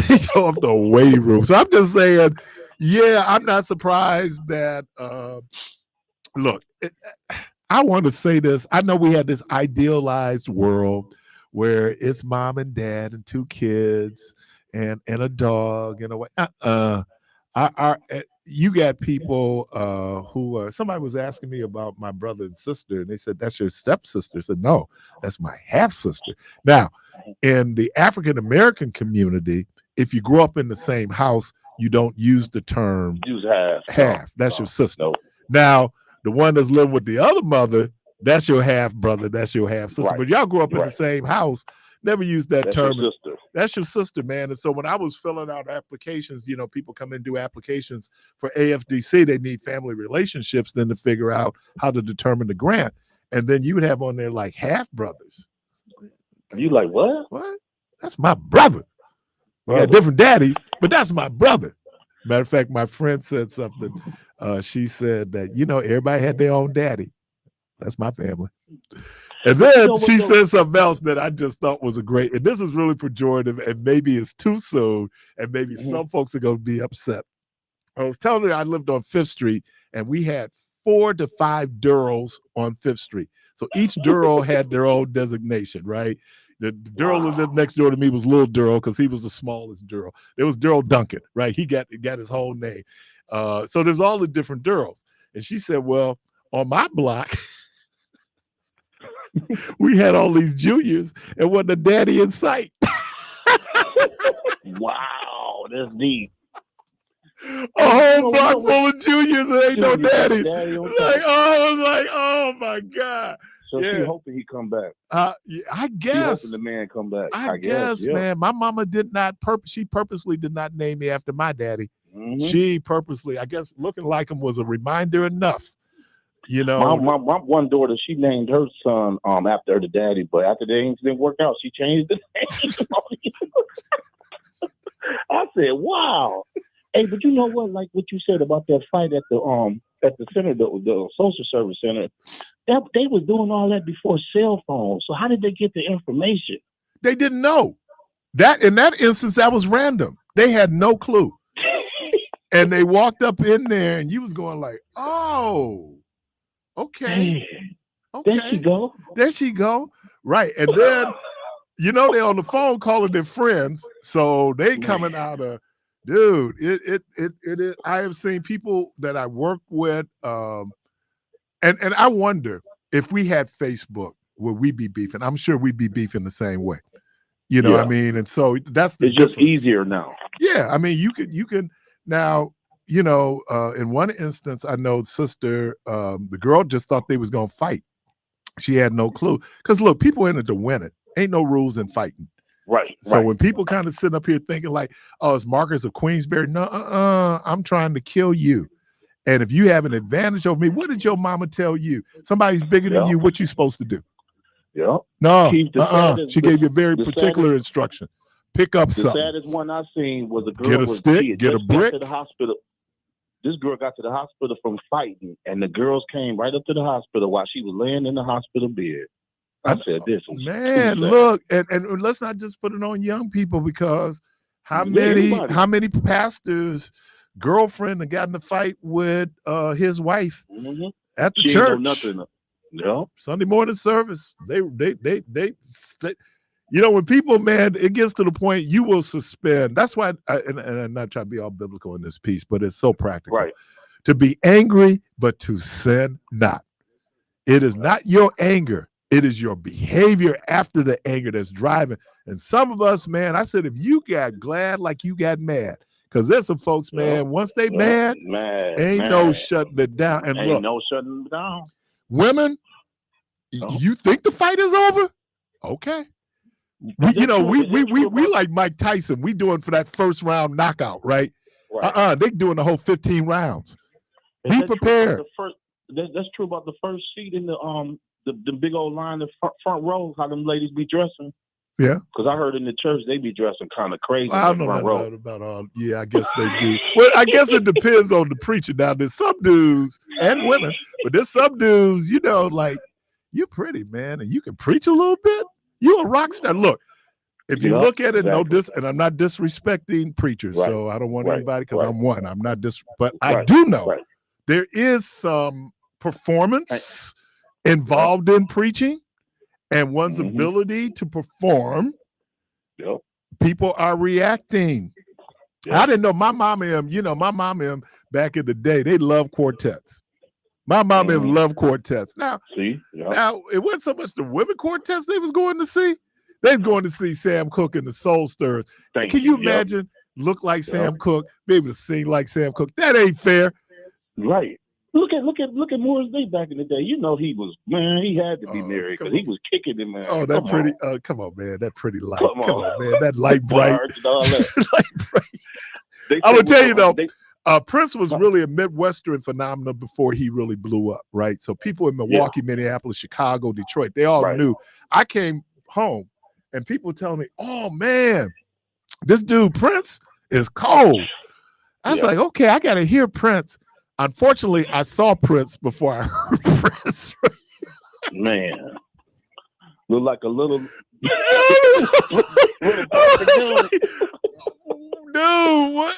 They tore up the waiting room. So I'm just saying, yeah, I'm not surprised that, look, I want to say this. I know we had this idealized world where it's mom and dad and two kids and a dog and a way. You got people who somebody was asking me about my brother and sister, and they said, that's your stepsister. I said, no, that's my half sister. Now, in the African American community, if you grow up in the same house, you don't use the term
Use
half.
No,
that's your sister.
No.
Now, the one that's living with the other mother, that's your half brother, that's your half sister.
Right.
But y'all grew up in
Right.
the same house. Never use that
That's
term.
your sister.
That's your sister, man. And so when I was filling out applications, people come in and do applications for AFDC, they need family relationships then to figure out how to determine the grant. And then you would have on there like half brothers.
You like, what?
What? That's my brother. We got different daddies, but that's my brother. Matter of fact, my friend said something. She said that, everybody had their own daddy. That's my family. And then she said something else that I just thought was and this is really pejorative, and maybe it's too soon, and maybe some folks are going to be upset. I was telling her I lived on 5th Street, and we had 4 to 5 Durrells on 5th Street. So each Durrell had their own designation, right? The Durrell who lived next door to me was Little Durrell because he was the smallest Durrell. There was Durrell Duncan, right? He got his whole name. So there's all the different Durrells. And she said, well, on my block, we had all these juniors and wasn't a daddy in sight.
Wow, that's deep.
A whole block full of juniors and ain't no daddies. I was like, oh my God.
So she hoping he come back.
I guess.
She hoping the man come back.
I guess, man. My mama did not she purposely did not name me after my daddy.
Mm-hmm.
She purposely, I guess, looking like him was a reminder enough.
My one daughter, she named her son after the daddy, but after the didn't work out, she changed the name. I said, wow. Hey, but you know what? Like what you said about that fight at the center, the social service center, they was doing all that before cell phones. So how did they get the information?
They didn't know. That in that instance, that was random. They had no clue. And they walked up in there, and you was going like, oh, okay. Okay. There she go. Right. And then, they on the phone calling their friends. So they coming out of, dude, it is. I have seen people that I work with, and I wonder if we had Facebook, would we be beefing? I'm sure we'd be beefing the same way. I mean, and so that's the
difference. Just easier now.
Yeah, I mean, you can now, in one instance, I know sister, the girl just thought they was gonna fight. She had no clue. Because look, people in it to win it. Ain't no rules in fighting.
Right.
So when people kind of sit up here thinking like, oh, it's Marcus of Queensberry. No, I'm trying to kill you. And if you have an advantage over me, what did your mama tell you? Somebody's bigger than you, what you supposed to do?
Yeah.
No, she gave you a very particular instruction. Pick up something.
The saddest one I seen was a girl.
Get a stick, get a brick.
To the hospital. This girl got to the hospital from fighting, and the girls came right up to the hospital while she was laying in the hospital bed. I said, "This is
man, look, and let's not just put it on young people because how many pastors' girlfriend that got in a fight with his wife at the church?
Ain't know nothing. Yeah.
Sunday morning service. They when people, man, it gets to the point you will suspend. That's why, and I'm not trying to be all biblical in this piece, but it's so practical.
Right.
To be angry, but to sin not. It is not your anger. It is your behavior after the anger that's driving. And some of us, man, I said, if you got glad like you got mad, because there's some folks, man, once they mad, ain't no shutting it down. And
ain't no shutting it down.
Women, you think the fight is over? Okay. We like Mike Tyson. We doing for that first round knockout, right? They doing the whole 15 rounds. Be prepared.
That's true about the first seat in the big old line, the front row. How them ladies be dressing?
Yeah,
because I heard in the church they be dressing kind of crazy.
I don't know about all. Yeah, I guess they do. Well, I guess it depends on the preacher. Now, there's some dudes and women, but there's some dudes, like you're pretty, man, and you can preach a little bit. You a rock star. Look, if you look at it, and I'm not disrespecting preachers, so I don't want anybody because I'm one. I'm not but I do know there is some performance involved in preaching, and one's ability to perform. People are reacting. Yeah. I didn't know my mom and him, my mom and him back in the day, they loved quartets. My mom and him loved quartets. Now, now it wasn't so much the women quartets they was going to see. They was going to see Sam Cooke and the Soul Stirrers. Can you imagine look like Sam Cooke, be able to sing like Sam Cooke? That ain't fair.
Right. Look at Morris Day back in the day. He had to be married because he was kicking him, man.
Oh, that pretty. Come on, man. That pretty light. Come on, man. That light bright. Light bright. I would tell you though, Prince was really a Midwestern phenomenon before he really blew up, right? So people in Milwaukee, Minneapolis, Chicago, Detroit, they all knew. I came home and people were telling me, "Oh man, this dude Prince is cold." I was like, "Okay, I got to hear Prince." Unfortunately, I saw Prince before I heard Prince.
Man, look like a little.
Dude, what?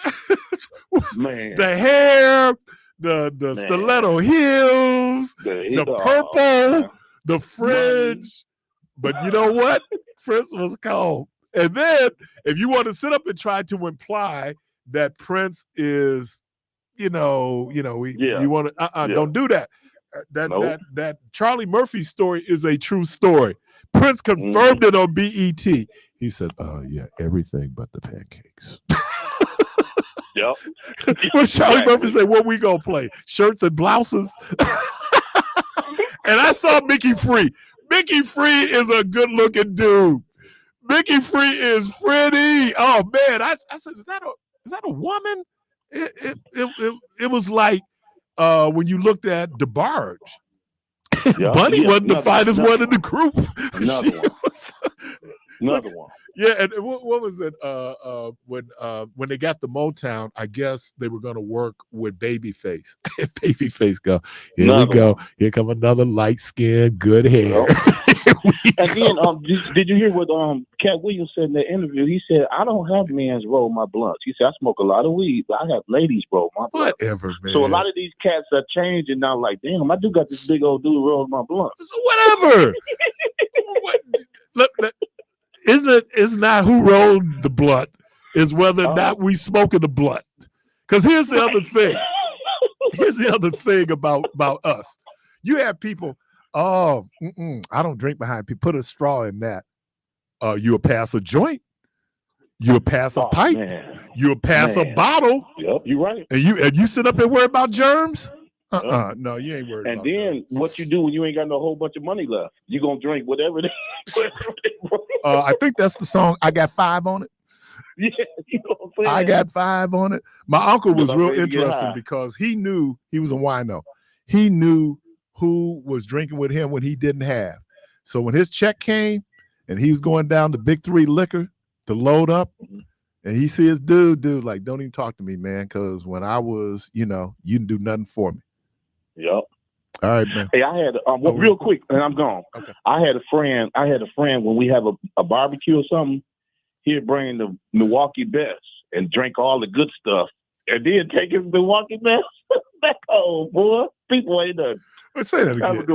Man,
the hair, the stiletto heels, the purple, the fringe. But you know what? Prince was cold. And then, if you want to sit up and try to imply that Prince is, you want to don't do that. That Charlie Murphy story is a true story. Prince confirmed it on BET. He said, yeah, everything but the pancakes.
Yep.
When Charlie Murphy said, what we gonna play? Shirts and blouses? And I saw Mickey Free. Mickey Free is a good looking dude. Mickey Free is pretty. Oh man. I said, is that a woman? It was like when you looked at DeBarge. Bunny wasn't the finest one in the group.
Another one.
Yeah, and what was it? When they got the Motown, I guess they were going to work with Babyface. Babyface go, here we go. Here come another light skin, good hair.
And then, did you hear what Cat Williams said in the interview? He said, "I don't have men's roll my blunts." He said, "I smoke a lot of weed, but I have ladies roll my blunts."
Whatever, man.
So a lot of these cats are changing now. Like, damn, I do got this big old dude rolling my blunt.
So whatever. It's not who rolled the blunt, it's whether or not we smoking the blunt. Because here's the other thing. Here's the other thing about us. You have people, I don't drink behind people. Put a straw in that. You'll pass a joint. You'll pass a pipe.
Man.
You'll pass a bottle.
Yep, you're right.
And you sit up and worry about germs? No, you ain't worried.
And
about
then
that.
what you do when you ain't got no whole bunch of money left? You gonna drink whatever they
I think that's the song. I got 5 on it.
Yeah, you know what I'm saying?
I got 5 on it. My uncle was real
ready to get
interesting
high.
because he knew he was a wino. He knew who was drinking with him when he didn't have. So when his check came and he was going down to Big 3 Liquor to load up, and he see his dude like, don't even talk to me, man, because when I was, you didn't do nothing for me.
Yep.
All right, man.
Hey, I had real quick, and I'm gone.
Okay.
I had a friend when we have a barbecue or something, he'd bring the Milwaukee Best and drink all the good stuff, and then take his Milwaukee Best back home, boy. People ain't done.
Let's say that again.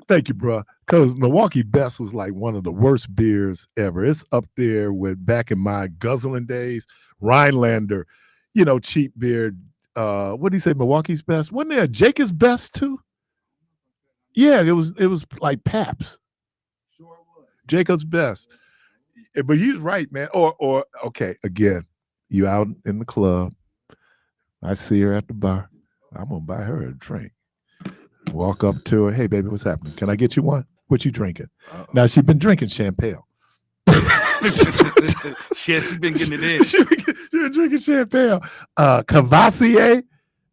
Thank you, bro. Because Milwaukee Best was like one of the worst beers ever. It's up there with back in my guzzling days, Rhinelander, cheap beer. What do you say? Milwaukee's Best. Wasn't there a Jacob's Best too? Yeah, it was like Pabst. Sure was. Jacob's Best. But you're right, man. Or okay, again, you out in the club. I see her at the bar. I'm gonna buy her a drink. Walk up to her. Hey, baby, what's happening? Can I get you one? What you drinking? Uh-oh. Now she's been drinking champagne.
She's been getting it in.
She been drinking champagne. Cavassier.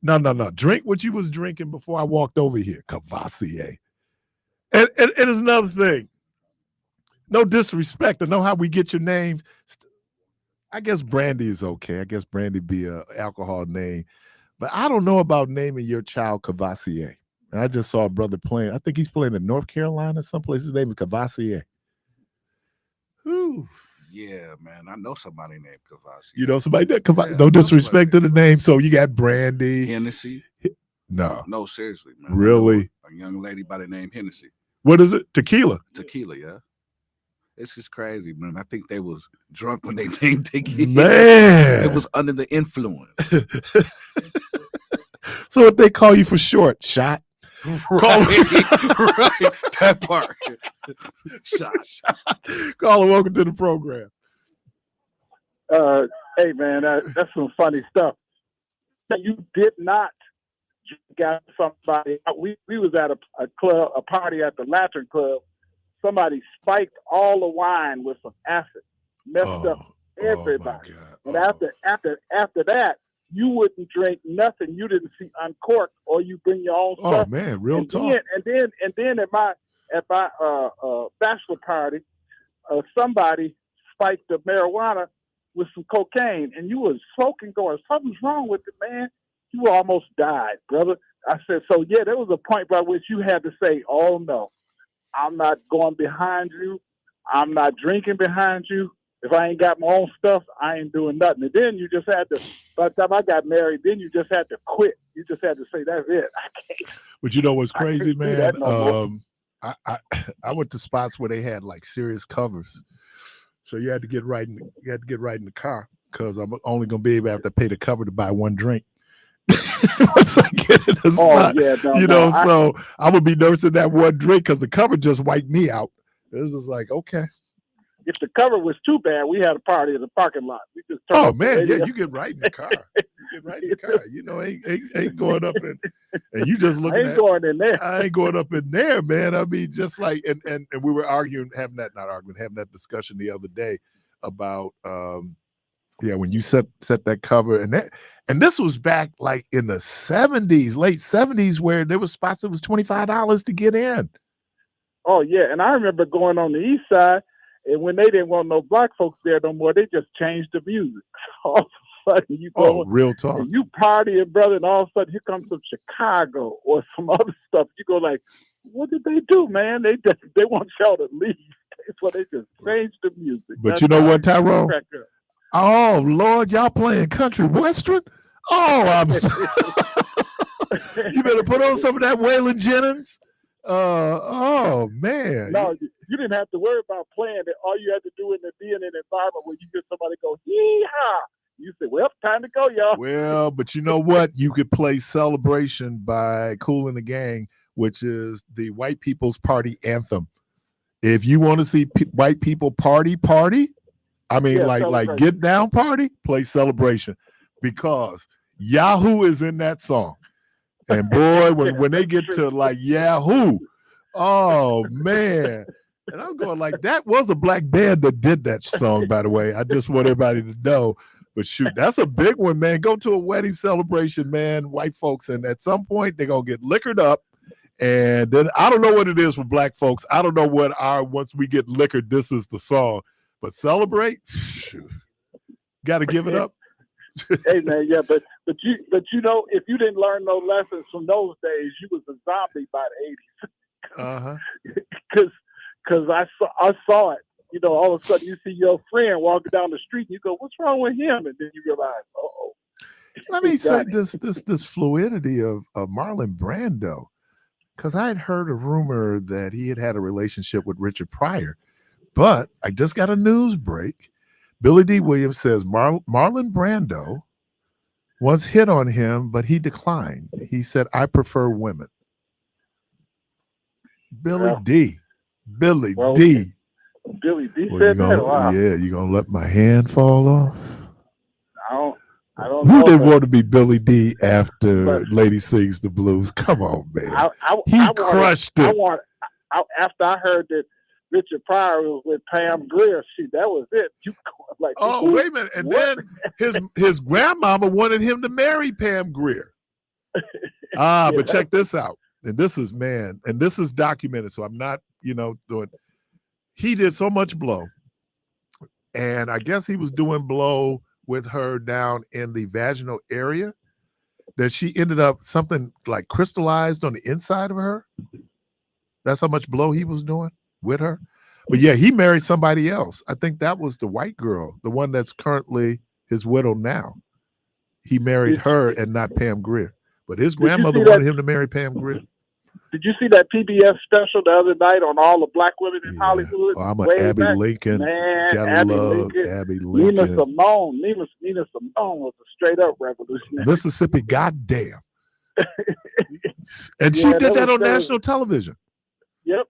No. Drink what you was drinking before I walked over here. Cavassier. And it's another thing. No disrespect. I know how we get your names. I guess Brandy is okay. I guess Brandy be a alcohol name. But I don't know about naming your child Cavassier. And I just saw a brother playing. I think he's playing in North Carolina someplace. His name is Cavassier. Whew.
Yeah, man. I know somebody named Cavassier.
You know somebody that Cavassier? No disrespect to the name. So you got Brandy.
Hennessy?
No,
seriously, man.
Really?
A young lady by the name Hennessy.
What is it? Tequila?
Tequila, yeah. It's just crazy, man. I think they was drunk when they named their kid.
Man.
It was under the influence.
So what they call you for short? Shot?
Right, right. That part. Shot.
Caller, welcome to the program.
Hey man, that's some funny stuff. You did not got somebody. We was at a club, a party at the Lantern Club. Somebody spiked all the wine with some acid, messed up everybody. And after that, you wouldn't drink nothing you didn't see uncorked, or you bring your own stuff.
Oh man, real talk.
And then at my bachelor party, somebody spiked the marijuana with some cocaine, and you was smoking, going, something's wrong with it, man. You almost died, brother. I said, so yeah, there was a point by which you had to say, oh no, I'm not going behind you. I'm not drinking behind you. If I ain't got my own stuff, I ain't doing nothing. And then you just had to, by the time I got married, then you just had to quit. You just had to say, that's it. I can't.
But you know what's crazy, man?
No
I went to spots where they had like serious covers. So you had to get right in the car, because I'm only gonna be able to have to pay the cover to buy one drink. Once I get in the spot, so I would be nursing that one drink because the cover just wiped me out. This is like, okay.
If the cover was too bad, we had a party in the parking lot. We just
you get right in the car. You get right in the car. You know, ain't going up and you just looking
I ain't going in there.
I ain't going up in there, man. I mean, just like and we were having that discussion the other day about when you set that cover, and this was back like in the 70s, late 70s, where there was spots that was $25 to get in.
Oh yeah, and I remember going on the east side, and when they didn't want no black folks there no more, they just changed the music. All of a sudden you go,
real talk.
And you partying, brother, and all of a sudden here comes some Chicago or some other stuff. You go like, what did they do, man? They want y'all to leave. So they just changed the music.
But
that's
you know what,
how
Tyrone? Oh Lord, y'all playing country western? Oh, I'm you better put on some of that Waylon Jennings. Oh man.
No, you didn't have to worry about playing it. All you had to do is be in an environment where you hear somebody go, yee-haw. You say, well, time to go, y'all.
Well, but you know what? You could play Celebration by Kool and the Gang, which is the white people's party anthem. If you want to see white people party, I mean, like get down party, play Celebration, because Yahoo is in that song. And boy, when they get to like Yahoo, oh man. And I'm going like, that was a black band that did that song, by the way. I just want everybody to know. But shoot, that's a big one, man. Go to a wedding celebration, man, white folks, and at some point they're gonna get liquored up. And then I don't know what it is for black folks. I don't know what once we get liquored, this is the song. But celebrate, gotta give it up.
Hey man, yeah, but you know, if you didn't learn no lessons from those days, you was a zombie by the 80s. Because I saw it. You know, all of a sudden you see your friend walking down the street, and you go, "What's wrong with him?" And then you realize, "Oh."
Let me say this fluidity of Marlon Brando, because I had heard a rumor that he had a relationship with Richard Pryor, but I just got a news break. Billy D. Williams says Marlon Brando once hit on him, but he declined. He said, "I prefer women." Billy D.
Billy D said that. Wow.
Yeah, you gonna let my hand fall off?
I don't
Who
know.
didn't want to be Billy D after Lady Sings the Blues? Come on, man. He crushed it.
After I heard that Richard Pryor was with Pam Grier, that was it. You like,
oh, wait a minute. And what? Then his grandmama wanted him to marry Pam Grier. But check this out. And this is documented. So I'm not, doing. He did so much blow. And I guess he was doing blow with her down in the vaginal area that she ended up something like crystallized on the inside of her. That's how much blow he was doing with her. But yeah, he married somebody else. I think that was the white girl, the one that's currently his widow now. He married her and not Pam Grier. But his grandmother wanted him to marry Pam Grier.
Did you see that PBS special the other night on all the black women in Hollywood?
Oh, I'm an
way
Abby
back?
Lincoln.
Man,
Gotta
Abby
love
Lincoln.
Abby
Nina
Lincoln.
Simone. Nina Simone was a straight up revolutionary.
Mississippi, goddamn. And she
Yeah,
did that on
was-
national television.
Yep.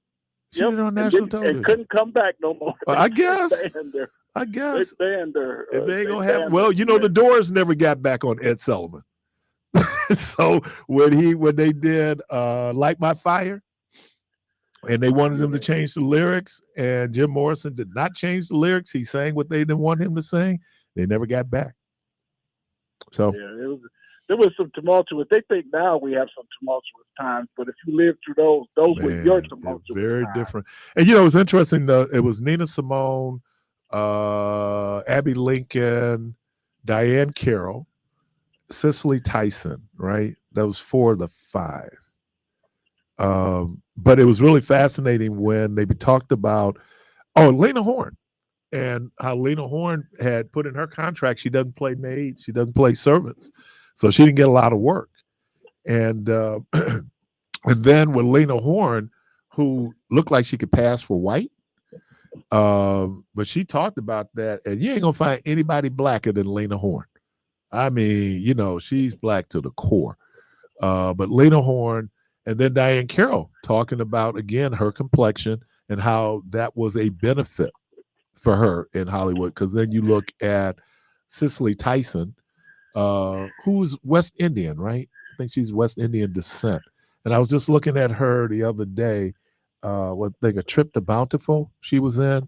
She did it on national television.
And couldn't come back no more.
I guess.
They banned her.
I guess.
They banned her.
If they ain't gonna
banned
have, well,
her.
you know, the Doors never got back on Ed Sullivan. So when they did Light My Fire, and they wanted him to change the lyrics, and Jim Morrison did not change the lyrics. He sang what they didn't want him to sing. They never got back. So
yeah, there was some tumultuous. They think now we have some tumultuous times, but if you lived through those were your tumultuous
very
times.
different. And you know, it was interesting. It was Nina Simone, Abby Lincoln, Diane Carroll, Cicely Tyson, right? That was 4 of the 5. But it was really fascinating when they talked about, Lena Horne, and how Lena Horne had put in her contract, she doesn't play maids, she doesn't play servants. So she didn't get a lot of work. And and then with Lena Horne, who looked like she could pass for white, but she talked about that, and you ain't gonna find anybody blacker than Lena Horne. I mean, you know, she's black to the core. But Lena Horne, and then Diane Carroll talking about, again, her complexion and how that was a benefit for her in Hollywood. Because then you look at Cicely Tyson, who's West Indian, right? I think she's West Indian descent. And I was just looking at her the other day, A Trip to Bountiful she was in.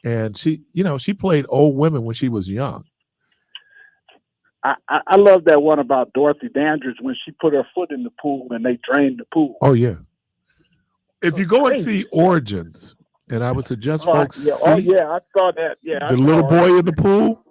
And she played old women when she was young.
I love that one about Dorothy Dandridge when she put her foot in the pool and they drained the pool.
Oh, yeah. If you go and see Origins, and I would suggest folks see
I saw that. Yeah,
the little boy in the pool.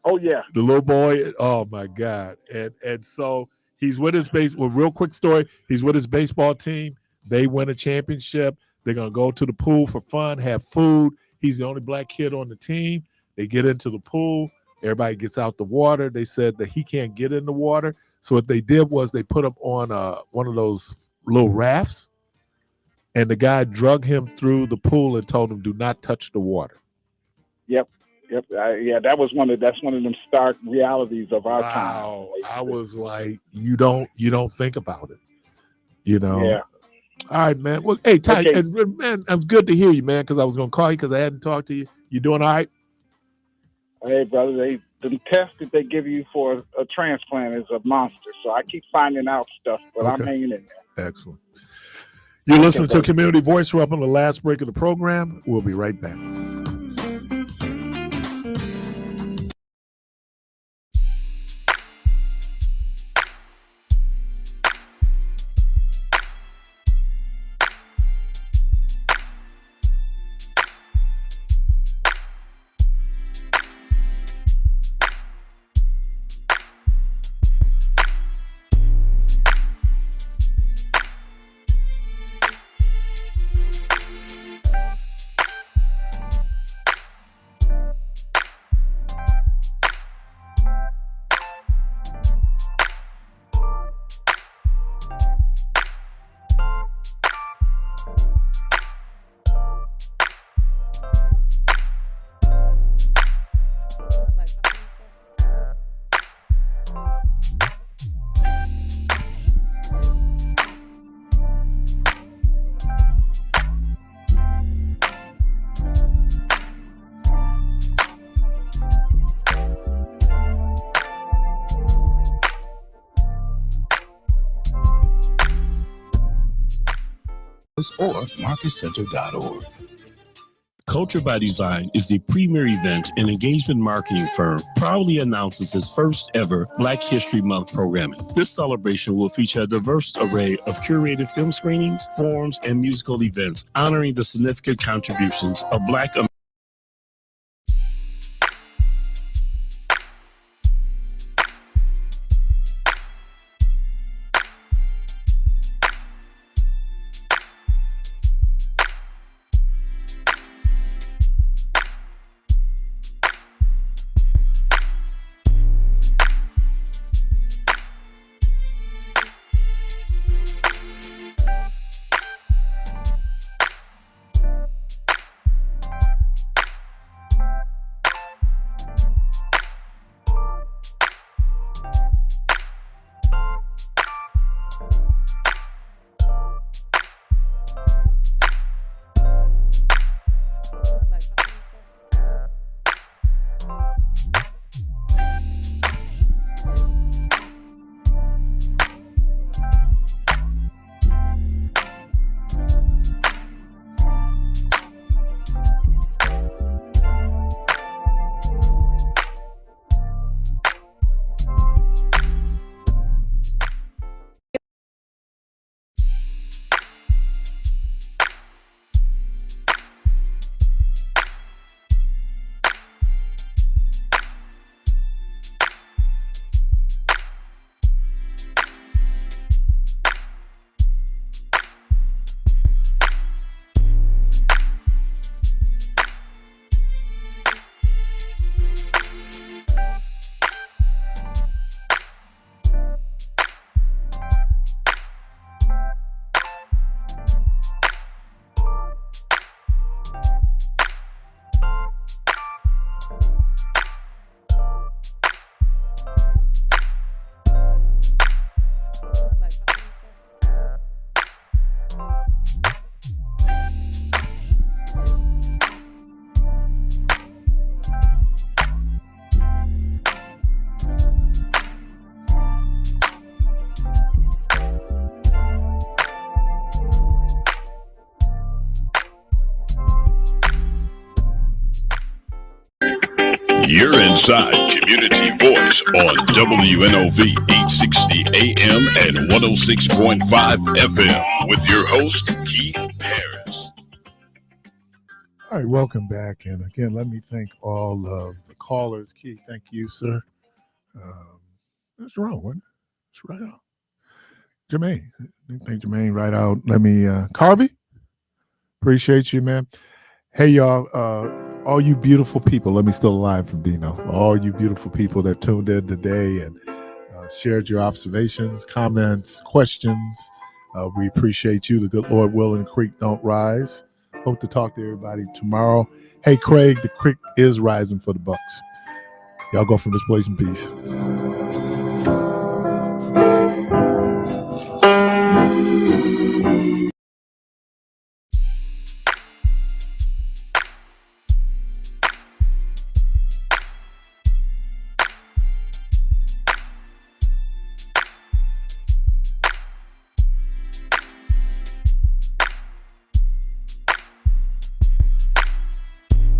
Oh, yeah.
The little boy. Oh, my God. And so he's with his real quick story. He's with his baseball team. They win a championship. They're going to go to the pool for fun, have food. He's the only black kid on the team. They get into the pool. Everybody gets out the water. They said that he can't get in the water. So what they did was they put him on one of those little rafts, and the guy drug him through the pool and told him, "Do not touch the water."
Yep. That was one of them stark realities of our time.
I was like, you don't think about it, you know.
Yeah.
All right, man. Well, hey, Ty,
Okay.
and man, it's good to hear you, man, because I was gonna call you because I hadn't talked to you. You doing all right?
Hey, brother, the test that they give you for a transplant is a monster. So I keep finding out stuff, but I'm
Okay.
hanging in there.
Excellent. You're listening to Community Voice. We're up on the last break of the program. We'll be right back.
or marketcenter.org.
Culture by Design is the premier event and engagement marketing firm proudly announces its first ever Black History Month programming. This celebration will feature a diverse array of curated film screenings, forums, and musical events honoring the significant contributions of Black Americans.
You're inside Community Voice on WNOV 860 AM and 106.5 FM with your host, Keith Parris.
All right, welcome back. And again, let me thank all of the callers. Keith, thank you, sir. That's wrong, wasn't it? It's right out. Jermaine. Thank Jermaine right out. Let me, Carvey, appreciate you, man. Hey, y'all, all you beautiful people, let me steal a line from Dino. All you beautiful people that tuned in today and shared your observations, comments, questions. We appreciate you. The good Lord willing, the creek don't rise. Hope to talk to everybody tomorrow. Hey, Craig, the creek is rising for the Bucks. Y'all go from this place in peace.